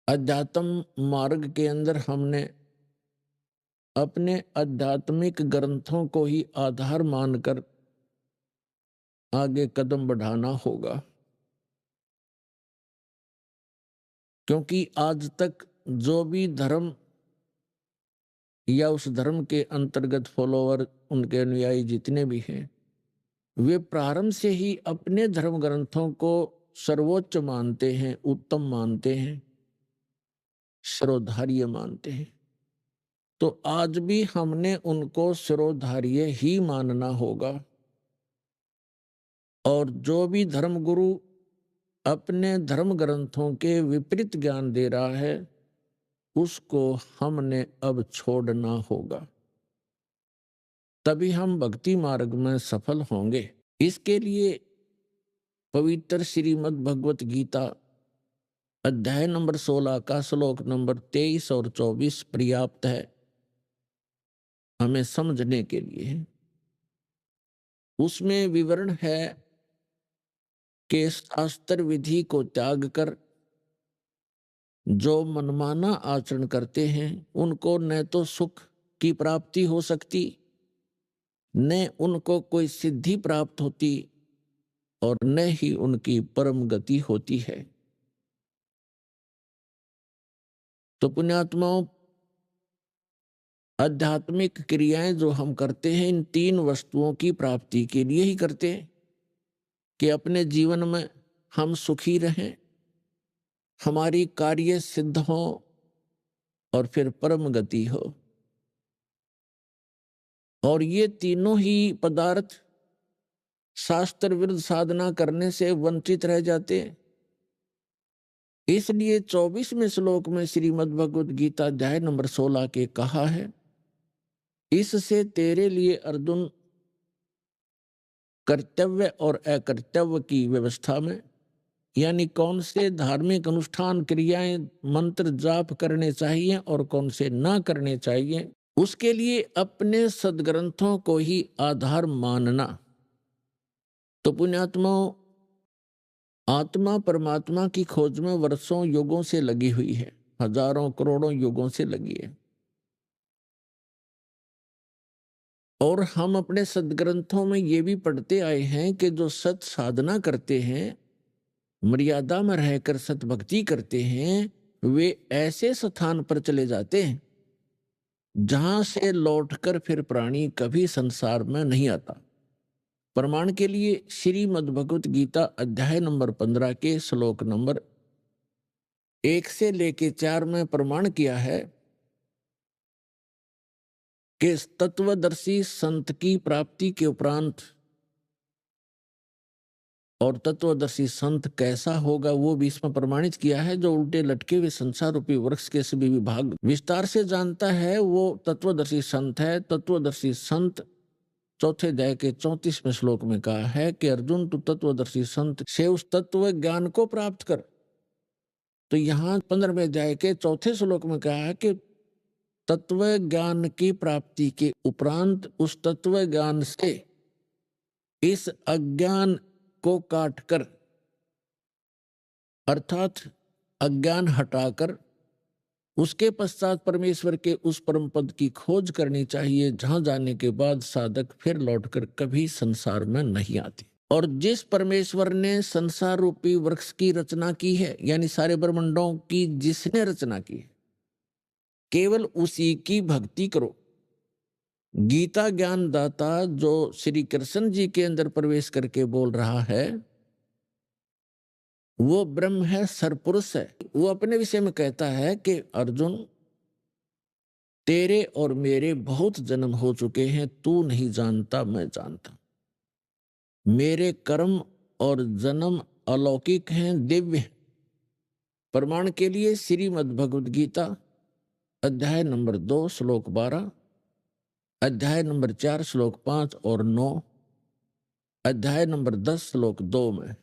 अध्यात्म मार्ग के अंदर हमने अपने आध्यात्मिक ग्रंथों को ही आधार मानकर आगे कदम बढ़ाना होगा, क्योंकि आज तक जो भी धर्म या उस धर्म के अंतर्गत फॉलोअर, उनके अनुयायी जितने भी हैं, वे प्रारंभ से ही अपने धर्म ग्रंथों को सर्वोच्च मानते हैं, उत्तम मानते हैं, शिरोधार्य मानते हैं। तो आज भी हमने उनको शिरोधार्य ही मानना होगा। और जो भी धर्मगुरु अपने धर्म ग्रंथों के विपरीत ज्ञान दे रहा है उसको हमने अब छोड़ना होगा, तभी हम भक्ति मार्ग में सफल होंगे। इसके लिए पवित्र श्रीमद् भगवत गीता अध्याय नंबर 16 का श्लोक नंबर 23 और 24 पर्याप्त है हमें समझने के लिए। उसमें विवरण है कि शास्त्र विधि को त्याग कर जो मनमाना आचरण करते हैं उनको न तो सुख की प्राप्ति हो सकती, न उनको कोई सिद्धि प्राप्त होती, और न ही उनकी परम गति होती है। तो पुण्यात्माओं, आध्यात्मिक क्रियाएं जो हम करते हैं इन तीन वस्तुओं की प्राप्ति के लिए ही करते हैं कि अपने जीवन में हम सुखी रहें, हमारी कार्य सिद्ध हो और फिर परम गति हो। और ये तीनों ही पदार्थ शास्त्र विरुद्ध साधना करने से वंचित रह जाते हैं। इसलिए 24वें श्लोक में श्रीमद् भगवत गीता अध्याय नंबर 16 के कहा है, इससे तेरे लिए अर्जुन कर्तव्य और अकर्तव्य की व्यवस्था में, यानी कौन से धार्मिक अनुष्ठान क्रियाएं मंत्र जाप करने चाहिए और कौन से ना करने चाहिए, उसके लिए अपने सदग्रंथों को ही आधार मानना। तो पुण्यात्माओं, आत्मा परमात्मा की खोज में वर्षों युगों से लगी हुई है, हजारों करोड़ों युगों से लगी है। और हम अपने सदग्रंथों में ये भी पढ़ते आए हैं कि जो सत साधना करते हैं, मर्यादा में रहकर सत भक्ति करते हैं, वे ऐसे स्थान पर चले जाते हैं जहां से लौटकर फिर प्राणी कभी संसार में नहीं आता। प्रमाण के लिए श्रीमद् भगवत गीता अध्याय नंबर 15 के श्लोक नंबर 1 से लेके 4 में प्रमाण किया है कि तत्वदर्शी संत की प्राप्ति के उपरांत, और तत्वदर्शी संत कैसा होगा वो भी इसमें प्रमाणित किया है। जो उल्टे लटके हुए संसार रूपी वृक्ष के सभी विभाग विस्तार से जानता है वो तत्वदर्शी संत है। तत्वदर्शी संत चौथे अध्याय के 34वें श्लोक में कहा है कि अर्जुन तू तत्वदर्शी संत से उस तत्व ज्ञान को प्राप्त कर। तो यहाँ 15वें अध्याय के चौथे श्लोक में कहा है कि तत्व ज्ञान की प्राप्ति के उपरांत उस तत्व ज्ञान से इस अज्ञान को काटकर अर्थात अज्ञान हटाकर उसके पश्चात परमेश्वर के उस परम पद की खोज करनी चाहिए, जहां जाने के बाद साधक फिर लौटकर कभी संसार में नहीं आते। और जिस परमेश्वर ने संसार रूपी वृक्ष की रचना की है, यानी सारे ब्रह्मांडों की जिसने रचना की है, केवल उसी की भक्ति करो। गीता ज्ञान दाता जो श्री कृष्ण जी के अंदर प्रवेश करके बोल रहा है, वो ब्रह्म है, सरपुरुष है। वो अपने विषय में कहता है कि अर्जुन, तेरे और मेरे बहुत जन्म हो चुके हैं, तू नहीं जानता, मैं जानता। मेरे कर्म और जन्म अलौकिक हैं, दिव्य हैं। प्रमाण के लिए श्रीमद् भगवद गीता अध्याय नंबर 2 श्लोक 12, अध्याय नंबर 4 श्लोक 5 और 9, अध्याय नंबर 10 श्लोक 2 में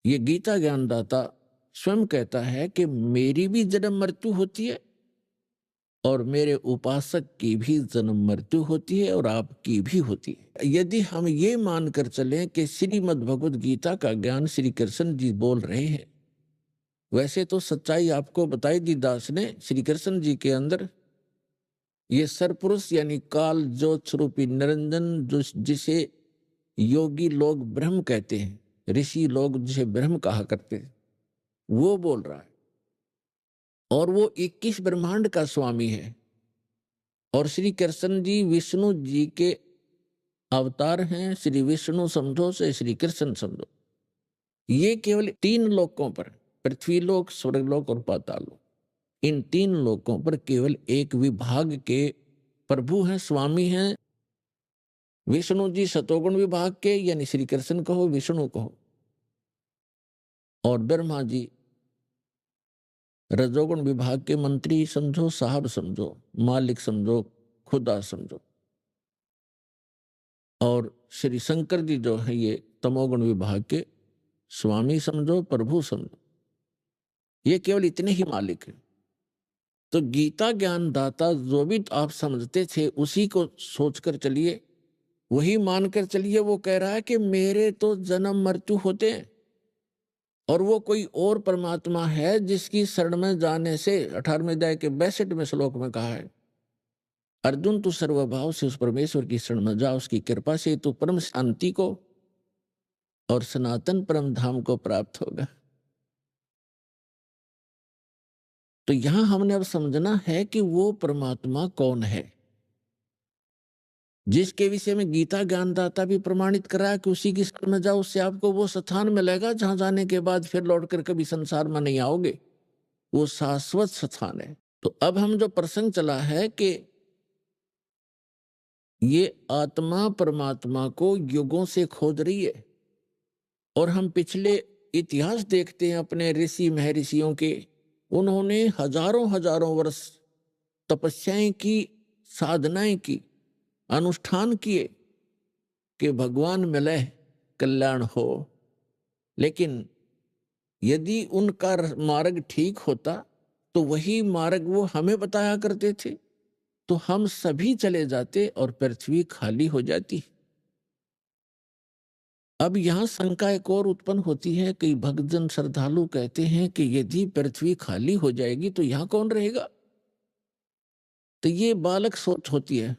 ये गीता ज्ञानदाता स्वयं कहता है कि मेरी भी जन्म मृत्यु होती है और मेरे उपासक की भी जन्म मृत्यु होती है और आपकी भी होती है। यदि हम ये मानकर चलें कि श्रीमद् भगवद गीता का ज्ञान श्री कृष्ण जी बोल रहे हैं, वैसे तो सच्चाई आपको बताई दी दास ने। श्री कृष्ण जी के अंदर ये सरपुरुष यानी काल ज्योत स्वरूपी निरंजन, जो जिसे योगी लोग ब्रह्म कहते हैं, ऋषि लोग जिसे ब्रह्म कहा करते हैं, वो बोल रहा है। और वो 21 ब्रह्मांड का स्वामी है। और श्री कृष्ण जी विष्णु जी के अवतार हैं। श्री विष्णु समझो से श्री कृष्ण समझो। ये केवल 3 लोकों पर, पृथ्वी लोक, स्वर्गलोक और पाताल लोक, इन 3 लोकों पर केवल एक विभाग के प्रभु हैं, स्वामी हैं। विष्णु जी सतोगुण विभाग के, यानी श्री कृष्ण कहो, विष्णु कहो, और ब्रह्मा जी रजोगुण विभाग के मंत्री समझो, साहब समझो, मालिक समझो, खुदा समझो। और श्री शंकर जी जो है ये तमोगुण विभाग के स्वामी समझो, प्रभु समझो। ये केवल इतने ही मालिक हैं। तो गीता ज्ञान दाता जो भी आप समझते थे उसी को सोचकर चलिए, वही मानकर चलिए। वो कह रहा है कि मेरे तो जन्म मृत्यु होते हैं और वो कोई और परमात्मा है जिसकी शरण में जाने से 18वें अध्याय के 62वें श्लोक में कहा है, अर्जुन तू सर्वभाव से उस परमेश्वर की शरण में जा, उसकी कृपा से तू परम शांति को और सनातन परम धाम को प्राप्त होगा। तो यहां हमने अब समझना है कि वो परमात्मा कौन है, जिसके विषय में गीता ज्ञानदाता भी प्रमाणित करा कि उसी की शरण में जाओ, उससे आपको वो स्थान मिलेगा जहां जाने के बाद फिर लौटकर कभी संसार में नहीं आओगे। वो शाश्वत स्थान है। तो अब हम जो प्रसंग चला है कि ये आत्मा परमात्मा को युगों से खोज रही है, और हम पिछले इतिहास देखते हैं अपने ऋषि महर्षियों के, उन्होंने हजारों हजारों वर्ष तपस्याएं की, साधनाएं की, अनुष्ठान किए कि भगवान मिले, कल्याण हो। लेकिन यदि उनका मार्ग ठीक होता तो वही मार्ग वो हमें बताया करते थे, तो हम सभी चले जाते और पृथ्वी खाली हो जाती। अब यहां शंका एक और उत्पन्न होती है कि भक्तजन श्रद्धालु कहते हैं कि यदि पृथ्वी खाली हो जाएगी तो यहां कौन रहेगा। तो ये बालक सोच होती है।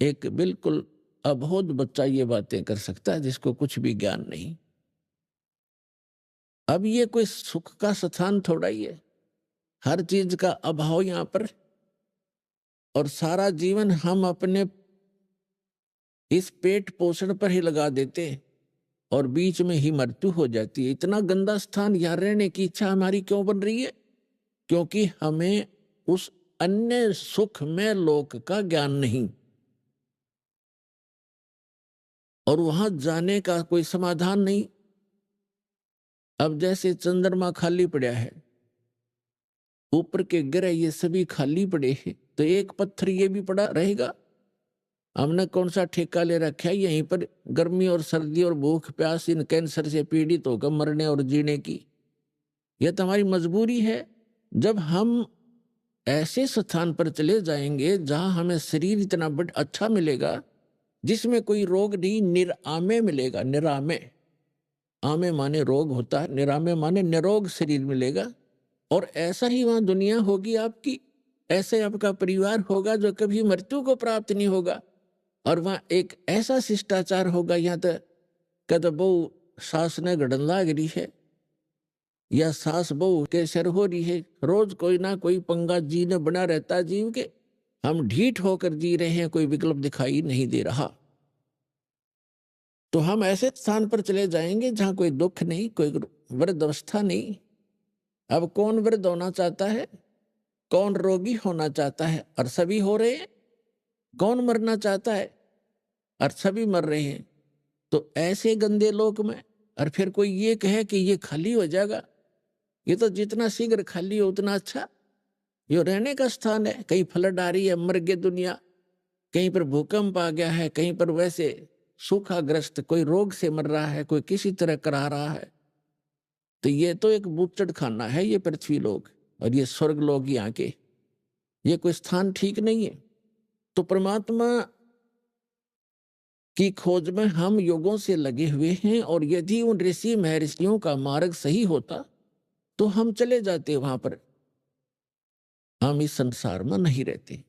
एक बिल्कुल अबोध बच्चा ये बातें कर सकता है जिसको कुछ भी ज्ञान नहीं। अब ये कोई सुख का स्थान थोड़ा ही है, हर चीज का अभाव यहां पर, और सारा जीवन हम अपने इस पेट पोषण पर ही लगा देते और बीच में ही मृत्यु हो जाती है। इतना गंदा स्थान यहाँ रहने की इच्छा हमारी क्यों बन रही है? क्योंकि हमें उस अन्य सुख में लोक का ज्ञान नहीं, और वहां जाने का कोई समाधान नहीं। अब जैसे चंद्रमा खाली पड़ा है, ऊपर के ग्रह ये सभी खाली पड़े हैं, तो एक पत्थर ये भी पड़ा रहेगा। हमने कौन सा ठेका ले रखा है यहीं पर गर्मी और सर्दी और भूख प्यास, इन कैंसर से पीड़ित होकर मरने और जीने की? यह तो हमारी मजबूरी है। जब हम ऐसे स्थान पर चले जाएंगे जहां हमें शरीर इतना अच्छा मिलेगा जिसमें कोई रोग नहीं, निरामे मिलेगा। निरामे, आमे माने रोग होता है, निरामे माने निरोग शरीर मिलेगा। और ऐसा ही वहां दुनिया होगी आपकी, ऐसे आपका परिवार होगा जो कभी मृत्यु को प्राप्त नहीं होगा। और वहां एक ऐसा शिष्टाचार होगा, यहाँ तक कद बहु सास ने गड़न लाग रही है या सास बहू के सिर हो रही है, रोज कोई ना कोई पंगा जी ने बना रहता है जीव के। हम ढीठ होकर जी रहे हैं, कोई विकल्प दिखाई नहीं दे रहा। तो हम ऐसे स्थान पर चले जाएंगे जहां कोई दुख नहीं, कोई वृद्ध अवस्था नहीं। अब कौन वृद्ध होना चाहता है, कौन रोगी होना चाहता है, और सभी हो रहे हैं। कौन मरना चाहता है, और सभी मर रहे हैं। तो ऐसे गंदे लोक में और फिर कोई ये कहे कि ये खाली हो जाएगा, ये तो जितना शीघ्र खाली हो उतना अच्छा। ये रहने का स्थान है, कहीं फ्लड आ रही है, मर गए दुनिया, कहीं पर भूकंप आ गया है, कहीं पर वैसे सूखाग्रस्त, कोई रोग से मर रहा है, कोई किसी तरह करा रहा है। तो ये तो एक बूचड़ खाना है ये पृथ्वी लोग, और ये स्वर्ग लोग यहाँ के, ये कोई स्थान ठीक नहीं है। तो परमात्मा की खोज में हम युगों से लगे हुए हैं, और यदि उन ऋषि महर्षियों का मार्ग सही होता तो हम चले जाते वहां पर। हम इस संसार में नहीं रहते।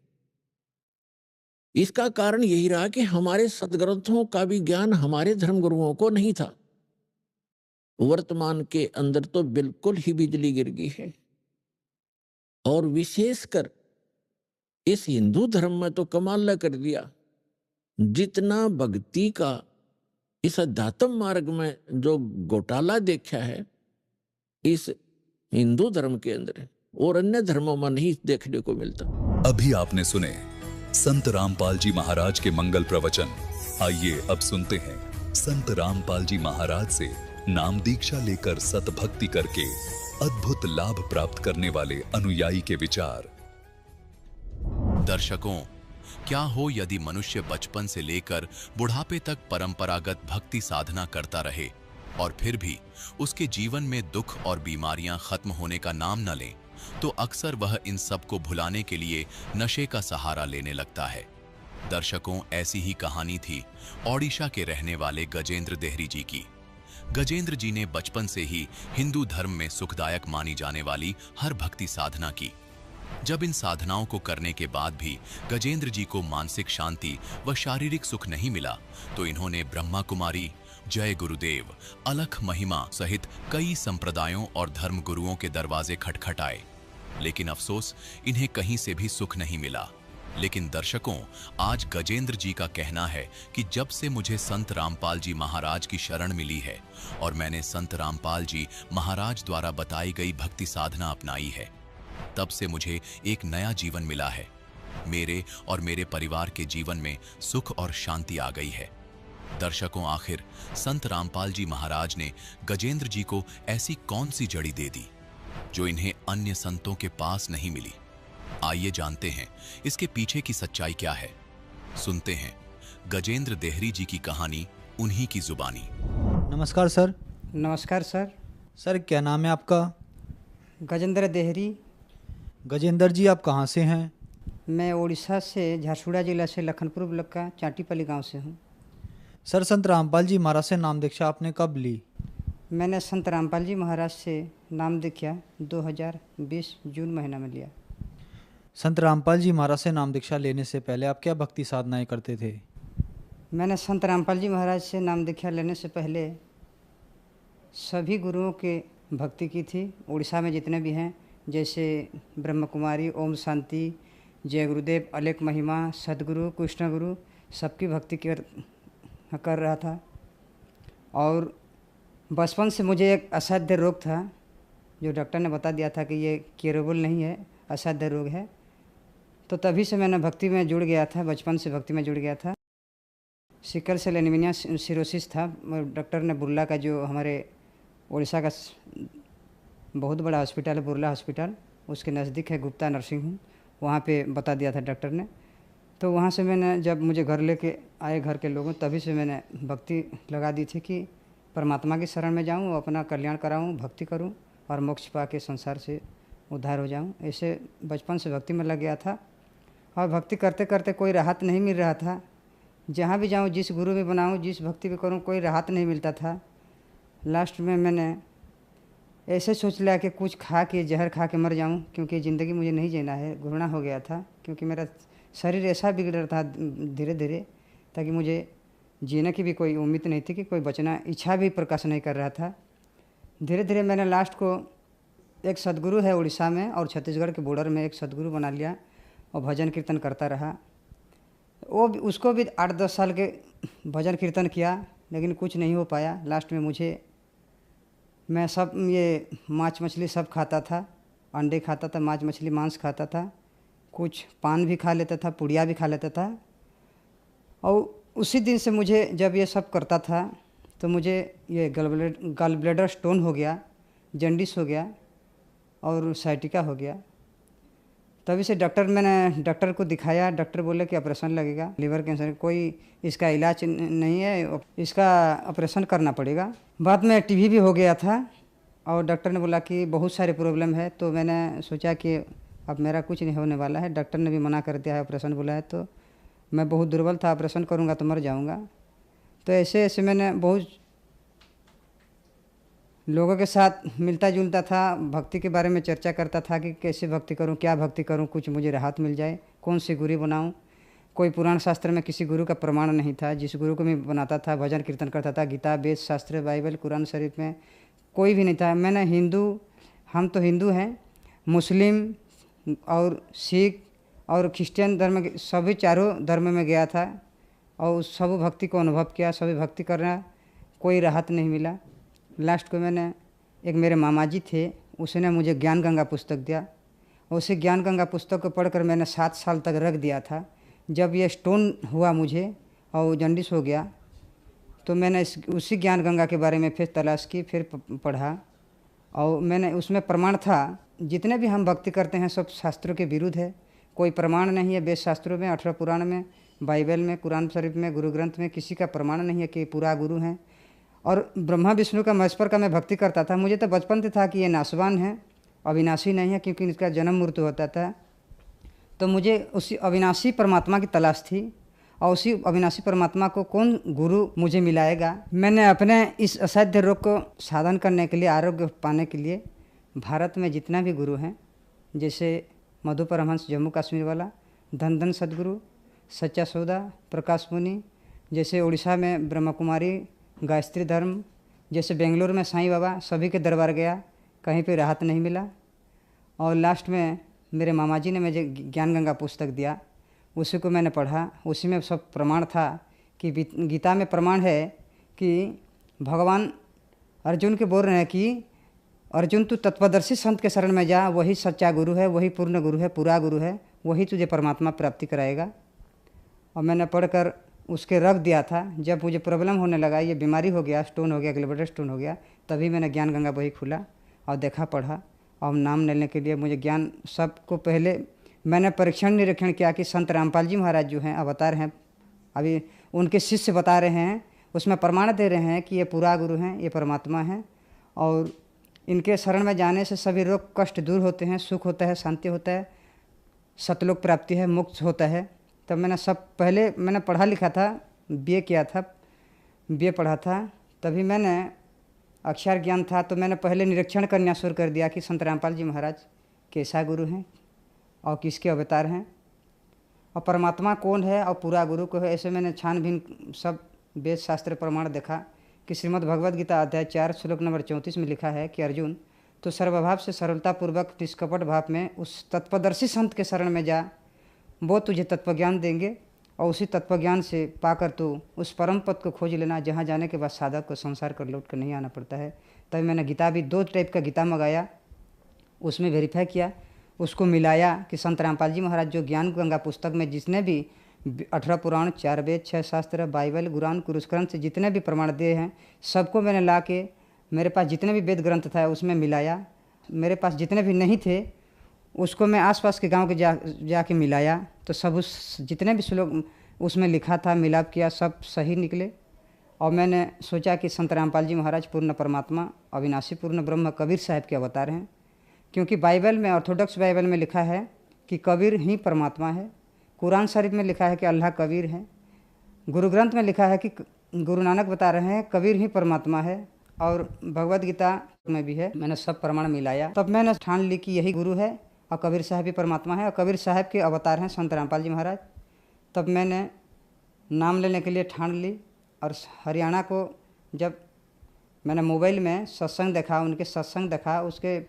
इसका कारण यही रहा कि हमारे सदग्रंथों का भी ज्ञान हमारे धर्मगुरुओं को नहीं था। वर्तमान के अंदर तो बिल्कुल ही बिजली गिर गई है, और विशेषकर इस हिंदू धर्म में तो कमाल कर दिया। जितना भक्ति का इस अध्यात्म मार्ग में जो घोटाला देखा है इस हिंदू धर्म के अंदर, और अन्य धर्मों में नहीं देखने को मिलता। अभी आपने सुने संत रामपाल जी महाराज के मंगल प्रवचन। आइए अब सुनते हैं संत रामपाल जी महाराज से नाम दीक्षा लेकर सतभक्ति करके अद्भुत लाभ प्राप्त करने वाले अनुयायी के विचार। दर्शकों, क्या हो यदि मनुष्य बचपन से लेकर बुढ़ापे तक परंपरागत भक्ति साधना करता रहे और फिर भी उसके जीवन में दुख और बीमारियां खत्म होने का नाम न लें, तो अक्सर वह इन सब को भुलाने के लिए नशे का सहारा लेने लगता है। दर्शकों, ऐसी ही कहानी थी ओडिशा के रहने वाले गजेंद्र देहरी जी की। गजेंद्र जी ने बचपन से ही हिंदू धर्म में सुखदायक मानी जाने वाली हर भक्ति साधना की। जब इन साधनाओं को करने के बाद भी गजेंद्र जी को मानसिक शांति व शारीरिक सुख नहीं मिला, तो इन्होंने ब्रह्मा कुमारी, जय गुरुदेव, अलख महिमा सहित कई संप्रदायों और धर्म गुरुओं के दरवाजे खटखटाए, लेकिन अफसोस इन्हें कहीं से भी सुख नहीं मिला। लेकिन दर्शकों, आज गजेंद्र जी का कहना है कि जब से मुझे संत रामपाल जी महाराज की शरण मिली है और मैंने संत रामपाल जी महाराज द्वारा बताई गई भक्ति साधना अपनाई है, तब से मुझे एक नया जीवन मिला है। मेरे और मेरे परिवार के जीवन में सुख और शांति आ गई है। दर्शकों, आखिर संत रामपाल जी महाराज ने गजेंद्र जी को ऐसी कौन सी जड़ी दे दी जो इन्हें अन्य संतों के पास नहीं मिली? आइए जानते हैं इसके पीछे की सच्चाई क्या है। सुनते हैं गजेंद्र देहरी जी की कहानी उन्हीं की जुबानी। नमस्कार सर। नमस्कार सर। सर, क्या नाम है आपका? गजेंद्र देहरी। गजेंद्र जी, आप कहाँ से हैं? मैं उड़ीसा से झारसुगुड़ा जिला से लखनपुर ब्लॉक का चाटीपल्ली गांव से हूँ। सर, संत रामपाल जी महाराज से नाम दीक्षा आपने कब ली? मैंने संत रामपाल जी महाराज से नाम दीक्षा 2020 जून महीना में लिया। संत रामपाल जी महाराज से नाम दीक्षा लेने से पहले आप क्या भक्ति साधनाएं करते थे? मैंने संत रामपाल जी महाराज से नाम दीक्षा लेने से पहले सभी गुरुओं के भक्ति की थी। उड़ीसा में जितने भी हैं, जैसे ब्रह्म कुमारी, ओम शांति, जय गुरुदेव, अलख महिमा, सदगुरु, कृष्ण गुरु, सबकी भक्ति कर रहा था। और बचपन से मुझे एक असाध्य रोग था, जो डॉक्टर ने बता दिया था कि ये क्यूरेबल नहीं है, असाध्य रोग है। तो तभी से मैंने भक्ति में जुड़ गया था, बचपन से भक्ति में जुड़ गया था। सिकल सेल एनीमिया सिरोसिस था। डॉक्टर ने बुर्ला का, जो हमारे उड़ीसा का बहुत बड़ा हॉस्पिटल है, बुर्ला हॉस्पिटल, उसके नज़दीक है गुप्ता नर्सिंग होम, वहाँ पे बता दिया था डॉक्टर ने। तो वहाँ से मैंने, जब मुझे घर लेके आए घर के लोगों, तभी से मैंने भक्ति लगा दी थी कि परमात्मा की शरण में जाऊँ, अपना कल्याण कराऊँ, भक्ति करूँ और मोक्ष पा के संसार से उद्धार हो जाऊँ। ऐसे बचपन से भक्ति में लग गया था। और भक्ति करते करते कोई राहत नहीं मिल रहा था। जहाँ भी जाऊँ, जिस गुरु में बनाऊँ, जिस भक्ति में करूँ, कोई राहत नहीं मिलता था। लास्ट में मैंने ऐसे सोच लिया कि कुछ खा के, जहर खा के मर जाऊँ, क्योंकि ज़िंदगी मुझे नहीं जीना है। घृणा हो गया था, क्योंकि मेरा शरीर ऐसा बिगड़ रहा था धीरे धीरे, ताकि मुझे जीने की भी कोई उम्मीद नहीं थी, कि कोई बचना इच्छा भी प्रकाश नहीं कर रहा था। धीरे धीरे मैंने लास्ट को एक सदगुरु है उड़ीसा में और छत्तीसगढ़ के बॉर्डर में एक सदगुरु बना लिया और भजन कीर्तन करता रहा। वो भी, उसको भी 8-10 साल के भजन कीर्तन किया, लेकिन कुछ नहीं हो पाया। लास्ट में मैं सब ये मांस मछली सब खाता था, अंडे खाता था, मांस मछली मांस खाता था, कुछ पान भी खा लेता था, पुड़िया भी खा लेता था। और उसी दिन से मुझे जब ये सब करता था तो मुझे ये गल ब्लैडर स्टोन हो गया, जन्डिस हो गया और साइटिका हो गया। तभी से मैंने डॉक्टर को दिखाया। डॉक्टर बोले कि ऑपरेशन लगेगा, लीवर कैंसर, कोई इसका इलाज नहीं है, इसका ऑपरेशन करना पड़ेगा। बाद में टीबी भी हो गया था और डॉक्टर ने बोला कि बहुत सारे प्रॉब्लम है। तो मैंने सोचा कि अब मेरा कुछ नहीं होने वाला है, डॉक्टर ने भी मना कर दिया है, ऑपरेशन बोला है। तो मैं बहुत दुर्बल था, ऑपरेशन करूँगा तो मर जाऊँगा। तो ऐसे ऐसे मैंने बहुत लोगों के साथ मिलता जुलता था, भक्ति के बारे में चर्चा करता था कि कैसे भक्ति करूं, क्या भक्ति करूं, कुछ मुझे राहत मिल जाए, कौन सी गुरु बनाऊं। कोई पुराण शास्त्र में किसी गुरु का प्रमाण नहीं था। जिस गुरु को मैं बनाता था, भजन कीर्तन करता था, गीता, वेद शास्त्र, बाइबल, कुरान शरीफ में कोई भी नहीं था। हम तो हिंदू हैं, मुस्लिम और सिख और क्रिश्चियन धर्म, सभी चारों धर्म में गया था और उस सब भक्ति को अनुभव किया। सभी भक्ति करना, कोई राहत नहीं मिला। लास्ट को मैंने, एक मेरे मामा जी थे, उसने मुझे ज्ञान गंगा पुस्तक दिया। उसी ज्ञान गंगा पुस्तक को पढ़कर मैंने 7 साल तक रख दिया था। जब ये स्टोन हुआ मुझे और जन्डिस हो गया, तो मैंने उसी ज्ञान गंगा के बारे में फिर तलाश की, फिर पढ़ा और मैंने उसमें प्रमाण था। जितने भी हम भक्ति करते हैं सब शास्त्रों के विरुद्ध है, कोई प्रमाण नहीं है। वेद शास्त्रों में, 18 पुराण में, बाइबल में, कुरान शरीफ में, गुरु ग्रंथ में किसी का प्रमाण नहीं है कि पूरा गुरु हैं। और ब्रह्मा विष्णु का महेश्वर का मैं भक्ति करता था। मुझे तो बचपन से था कि ये नाशवान है, अविनाशी नहीं है, क्योंकि इसका जन्म मृत्यु होता था। तो मुझे उसी अविनाशी परमात्मा की तलाश थी और उसी अविनाशी परमात्मा को कौन गुरु मुझे मिलाएगा। मैंने अपने इस असाध्य रोग को साधन करने के लिए, आरोग्य पाने के लिए भारत में जितना भी गुरु हैं, जैसे मधु परमहंस जम्मू कश्मीर वाला, धन धन सदगुरु, सच्चा सौदा, प्रकाश मुनि, जैसे उड़ीसा में ब्रह्म कुमारी, गायत्री धर्म, जैसे बेंगलुरु में साईं बाबा, सभी के दरबार गया, कहीं पे राहत नहीं मिला। और लास्ट में मेरे मामा जी ने मुझे ज्ञान गंगा पुस्तक दिया, उसी को मैंने पढ़ा। उसी में सब प्रमाण था कि गीता में प्रमाण है कि भगवान अर्जुन के बोल रहे हैं कि अर्जुन तू तत्वदर्शी संत के शरण में जा, वही सच्चा गुरु है, वही पूर्ण गुरु है, पूरा गुरु है, वही तुझे परमात्मा प्राप्ति कराएगा। और मैंने पढ़कर उसके रख दिया था। जब मुझे प्रॉब्लम होने लगा, ये बीमारी हो गया, स्टोन हो गया, ग्लब्लैडर स्टोन हो गया, तभी मैंने ज्ञान गंगा बही खुला और देखा, पढ़ा और नाम लेने के लिए मुझे ज्ञान। सबको पहले मैंने परीक्षण निरीक्षण किया कि संत रामपाल जी महाराज जो हैं, अवतार हैं, अभी उनके शिष्य बता रहे हैं, उसमें प्रमाण दे रहे हैं कि ये पूरा गुरु हैं, ये परमात्मा हैं और इनके शरण में जाने से सभी रोग कष्ट दूर होते हैं, सुख होता है, शांति होता है, सतलोक प्राप्ति है, मुक्त होता है। तब मैंने पहले मैंने पढ़ा लिखा था, बीए किया था, बीए पढ़ा था, तभी मैंने अक्षर ज्ञान था। तो मैंने पहले निरीक्षण करना शुरू कर दिया कि संत रामपाल जी महाराज कैसा गुरु हैं और किसके अवतार हैं और परमात्मा कौन है और पूरा गुरु को है। ऐसे मैंने छानबीन सब वेद शास्त्र प्रमाण देखा कि श्रीमद् भगवद गीता अध्याय 4 श्लोक नंबर 34 में लिखा है कि अर्जुन, तो सर्वभाव से सरलतापूर्वक निष्कपट भाव में उस तत्वदर्शी संत के शरण में जा, वो तुझे तत्वज्ञान देंगे और उसी तत्वज्ञान से पाकर तू उस परम पद को खोज लेना, जहाँ जाने के बाद साधक को संसार कर लौट कर नहीं आना पड़ता है। तभी मैंने गीता भी 2 टाइप का गीता मंगाया, उसमें वेरीफाई किया, उसको मिलाया कि संत रामपाल जी महाराज जो ज्ञान गंगा पुस्तक में जिसने भी 18 पुराण, 4 वेद, 6 शास्त्र, बाइबल, कुरान, कुरुष से जितने भी प्रमाण दिए हैं, सबको मैंने ला के मेरे पास जितने भी वेद ग्रंथ था उसमें मिलाया। मेरे पास जितने भी नहीं थे उसको मैं आसपास के गांव के जाके मिलाया, तो सब उस जितने भी श्लोक उसमें लिखा था मिलाप किया, सब सही निकले। और मैंने सोचा कि संत रामपाल जी महाराज पूर्ण परमात्मा, अविनाशी पूर्ण ब्रह्म कबीर साहब के अवतार हैं, क्योंकि बाइबल में, ऑर्थोडॉक्स बाइबल में लिखा है कि कबीर ही परमात्मा है। कुरान शरीफ में लिखा है कि अल्लाह कबीर है गुरु ग्रंथ में लिखा है कि गुरु नानक बता रहे हैं कबीर ही परमात्मा है, और भगवत गीता में भी है। मैंने सब प्रमाण मिलाया, तब मैंने ठान ली कि यही गुरु है और कबीर साहब भी परमात्मा है और कबीर साहब के अवतार हैं संत रामपाल जी महाराज। तब मैंने नाम लेने के लिए ठान ली। और हरियाणा को जब मैंने मोबाइल में सत्संग देखा, उनके सत्संग देखा, उसके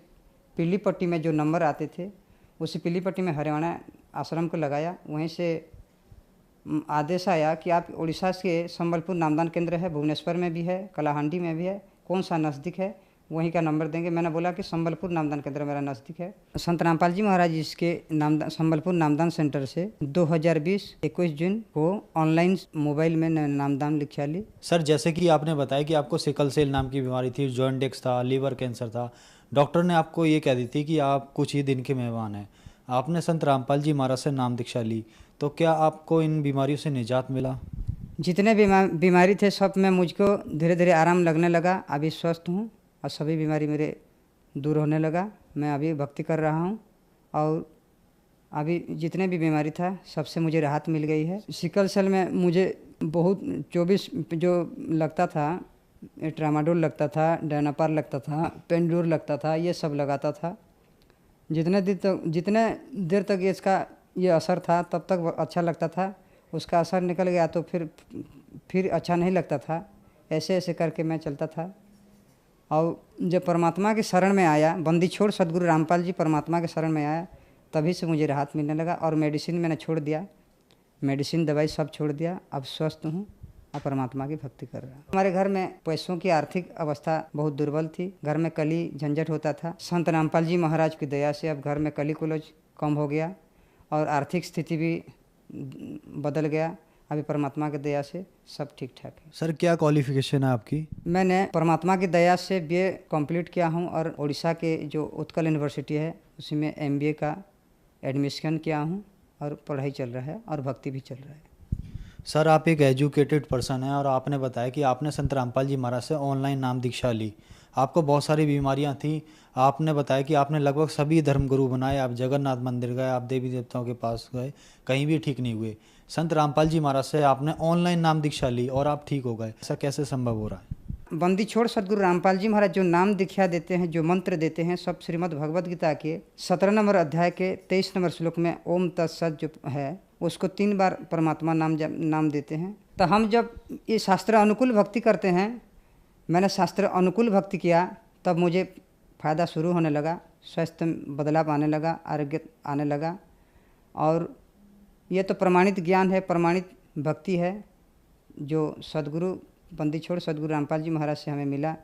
पीली पट्टी में जो नंबर आते थे उसी पीली पट्टी में हरियाणा आश्रम को लगाया। वहीं से आदेश आया कि आप उड़ीसा के संबलपुर नामदान केंद्र है, भुवनेश्वर में भी है, कलाहांडी में भी है, कौन सा नज़दीक है वहीं का नंबर देंगे। मैंने बोला कि संबलपुर नामदान केंद्र मेरा नज़दीक है। संत रामपाल जी महाराज इसके नामदान संबलपुर नामदान सेंटर से 2020 21 जून को ऑनलाइन मोबाइल में नामदान लिखा ली। सर, जैसे कि आपने बताया कि आपको सिकल सेल नाम की बीमारी थी, जॉइंडिक्स था, लीवर कैंसर था, डॉक्टर ने आपको ये कह दी थी कि आप कुछ ही दिन के मेहमान हैं। आपने संत रामपाल जी महाराज से नाम दीक्षा ली, तो क्या आपको इन बीमारियों से निजात मिला? जितने बीमारी थे सब में मुझको धीरे धीरे आराम लगने लगा। अभी स्वस्थ हूँ और सभी बीमारी मेरे दूर होने लगा। मैं अभी भक्ति कर रहा हूँ और अभी जितने भी बीमारी था सबसे मुझे राहत मिल गई है। सिकल सेल में मुझे बहुत 24 जो लगता था, ट्रामाडोल लगता था, डायनापार लगता था, पेंडोर लगता था, ये सब लगाता था। जितने देर तक इसका ये असर था तब तक अच्छा लगता था। उसका असर निकल गया तो फिर अच्छा नहीं लगता था। ऐसे ऐसे करके मैं चलता था। और जब परमात्मा के शरण में आया, बंदी छोड़ सदगुरु रामपाल जी परमात्मा के शरण में आया, तभी से मुझे राहत मिलने लगा। और मेडिसिन मैंने छोड़ दिया, मेडिसिन दवाई सब छोड़ दिया। अब स्वस्थ हूँ और परमात्मा की भक्ति कर रहा हूँ। हमारे घर में पैसों की आर्थिक अवस्था बहुत दुर्बल थी, घर में कली झंझट होता था। संत रामपाल जी महाराज की दया से अब घर में कली कुलज कम हो गया और आर्थिक स्थिति भी बदल गया। अभी परमात्मा की दया से सब ठीक ठाक है। सर, क्या क्वालिफिकेशन है आपकी? मैंने परमात्मा की दया से बीए कंप्लीट किया हूँ और उड़ीसा के जो उत्कल यूनिवर्सिटी है उसी में एमबीए का एडमिशन किया हूँ और पढ़ाई चल रहा है और भक्ति भी चल रहा है। सर, आप एक एजुकेटेड पर्सन हैं और आपने बताया कि आपने संत रामपाल जी महाराज से ऑनलाइन नाम दीक्षा ली। आपको बहुत सारी बीमारियां थीं। आपने बताया कि आपने लगभग सभी धर्मगुरु बनाए, आप जगन्नाथ मंदिर गए, आप देवी देवताओं के पास गए, कहीं भी ठीक नहीं हुए। संत रामपाल जी महाराज से आपने ऑनलाइन नाम दीक्षा ली और आप ठीक हो गए। ऐसा कैसे संभव हो रहा है? बंदी छोड़ सदगुरु रामपाल जी महाराज जो नाम दीक्षा देते हैं, जो मंत्र देते हैं, सब श्रीमद् भगवद गीता के 17 नंबर अध्याय के 23 नंबर श्लोक में ओम तत्सत जो है उसको 3 बार परमात्मा नाम देते हैं। तो हम जब ये शास्त्र अनुकूल भक्ति करते हैं, मैंने शास्त्र अनुकूल भक्ति किया, तब मुझे फ़ायदा शुरू होने लगा, स्वास्थ्य में बदलाव आने लगा, आरोग्य आने लगा। और ये तो प्रमाणित ज्ञान है, प्रमाणित भक्ति है जो सदगुरु बंदी छोड़ सदगुरु रामपाल जी महाराज से हमें मिला।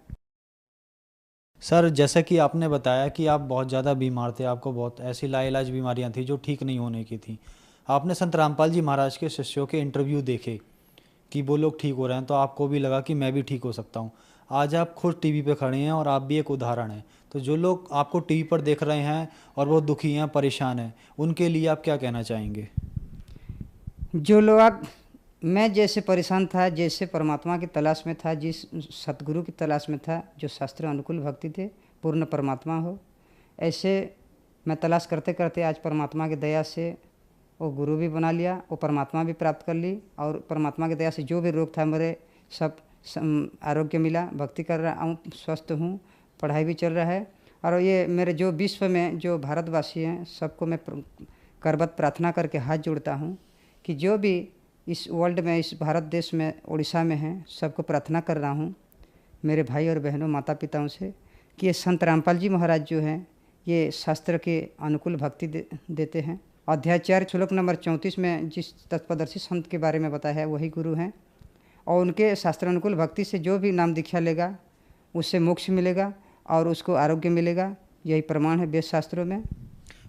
सर, जैसा कि आपने बताया कि आप बहुत ज़्यादा बीमार थे, आपको बहुत ऐसी लाइलाज बीमारियां थी जो ठीक नहीं होने की थी। आपने संत रामपाल जी महाराज के शिष्यों के इंटरव्यू देखे कि वो लोग ठीक हो रहे हैं, तो आपको भी लगा कि मैं भी ठीक हो सकता हूँ। आज आप खुद टीवी पे खड़े हैं और आप भी एक उदाहरण हैं। तो जो लोग आपको टीवी पर देख रहे हैं और वो दुखी हैं, परेशान हैं, उनके लिए आप क्या कहना चाहेंगे? जो लोग मैं जैसे परेशान था, जैसे परमात्मा की तलाश में था, जिस सतगुरु की तलाश में था, जो शास्त्र अनुकूल भक्ति थे, पूर्ण परमात्मा हो, ऐसे मैं तलाश करते करते आज परमात्मा की दया से वो गुरु भी बना लिया, वो परमात्मा भी प्राप्त कर ली। और परमात्मा की दया से जो भी रोग था मेरे सब आरोग्य मिला, भक्ति कर रहा हूँ, स्वस्थ हूँ, पढ़ाई भी चल रहा है। और ये मेरे जो विश्व में जो भारतवासी हैं सबको मैं करबत प्रार्थना करके हाथ जोड़ता हूँ कि जो भी इस वर्ल्ड में, इस भारत देश में, उड़ीसा में हैं, सबको प्रार्थना कर रहा हूँ मेरे भाई और बहनों, माता पिताओं से कि ये संत रामपाल जी महाराज जो हैं ये शास्त्र के अनुकूल भक्ति देते हैं। अध्याय 4 श्लोक नंबर 34 में जिस तत्पदर्शी संत के बारे में बताया है वही गुरु हैं। और उनके शास्त्र अनुकूल भक्ति से जो भी नाम दीक्षा लेगा उससे मोक्ष मिलेगा और उसको आरोग्य मिलेगा। यही प्रमाण है वेद शास्त्रों में।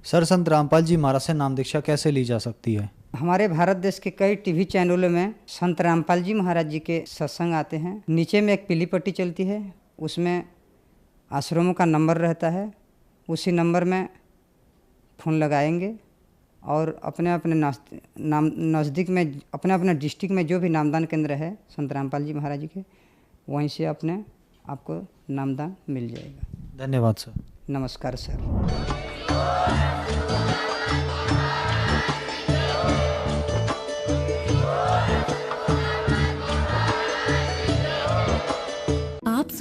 सर, संत रामपाल जी महाराज से नाम दीक्षा कैसे ली जा सकती है? हमारे भारत देश के कई टीवी चैनलों में संत रामपाल जी महाराज जी के सत्संग आते हैं। नीचे में एक पीली पट्टी चलती है, उसमें आश्रमों का नंबर रहता है। उसी नंबर में फ़ोन लगाएंगे और अपने अपने नज़दीक में, अपने अपने डिस्ट्रिक्ट में जो भी नामदान केंद्र है संत रामपाल जी महाराज जी के, वहीं से अपने आपको नामदान मिल जाएगा। धन्यवाद सर। नमस्कार सर।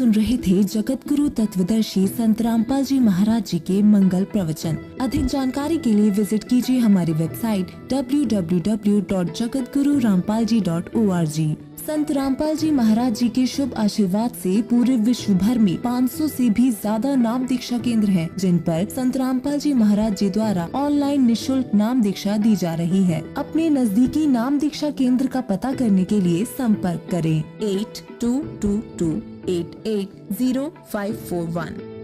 सुन रहे थे जगत गुरु तत्वदर्शी संत रामपाल जी महाराज जी के मंगल प्रवचन। अधिक जानकारी के लिए विजिट कीजिए हमारी वेबसाइट www.jagatgururampalji.org। संत रामपाल जी महाराज जी के शुभ आशीर्वाद से पूरे विश्व भर में 500 से भी ज्यादा नाम दीक्षा केंद्र हैं, जिन पर संत रामपाल जी महाराज जी द्वारा ऑनलाइन निशुल्क नाम दीक्षा दी जा रही है। अपने नजदीकी नाम दीक्षा केंद्र का पता करने के लिए संपर्क करें 8222880541।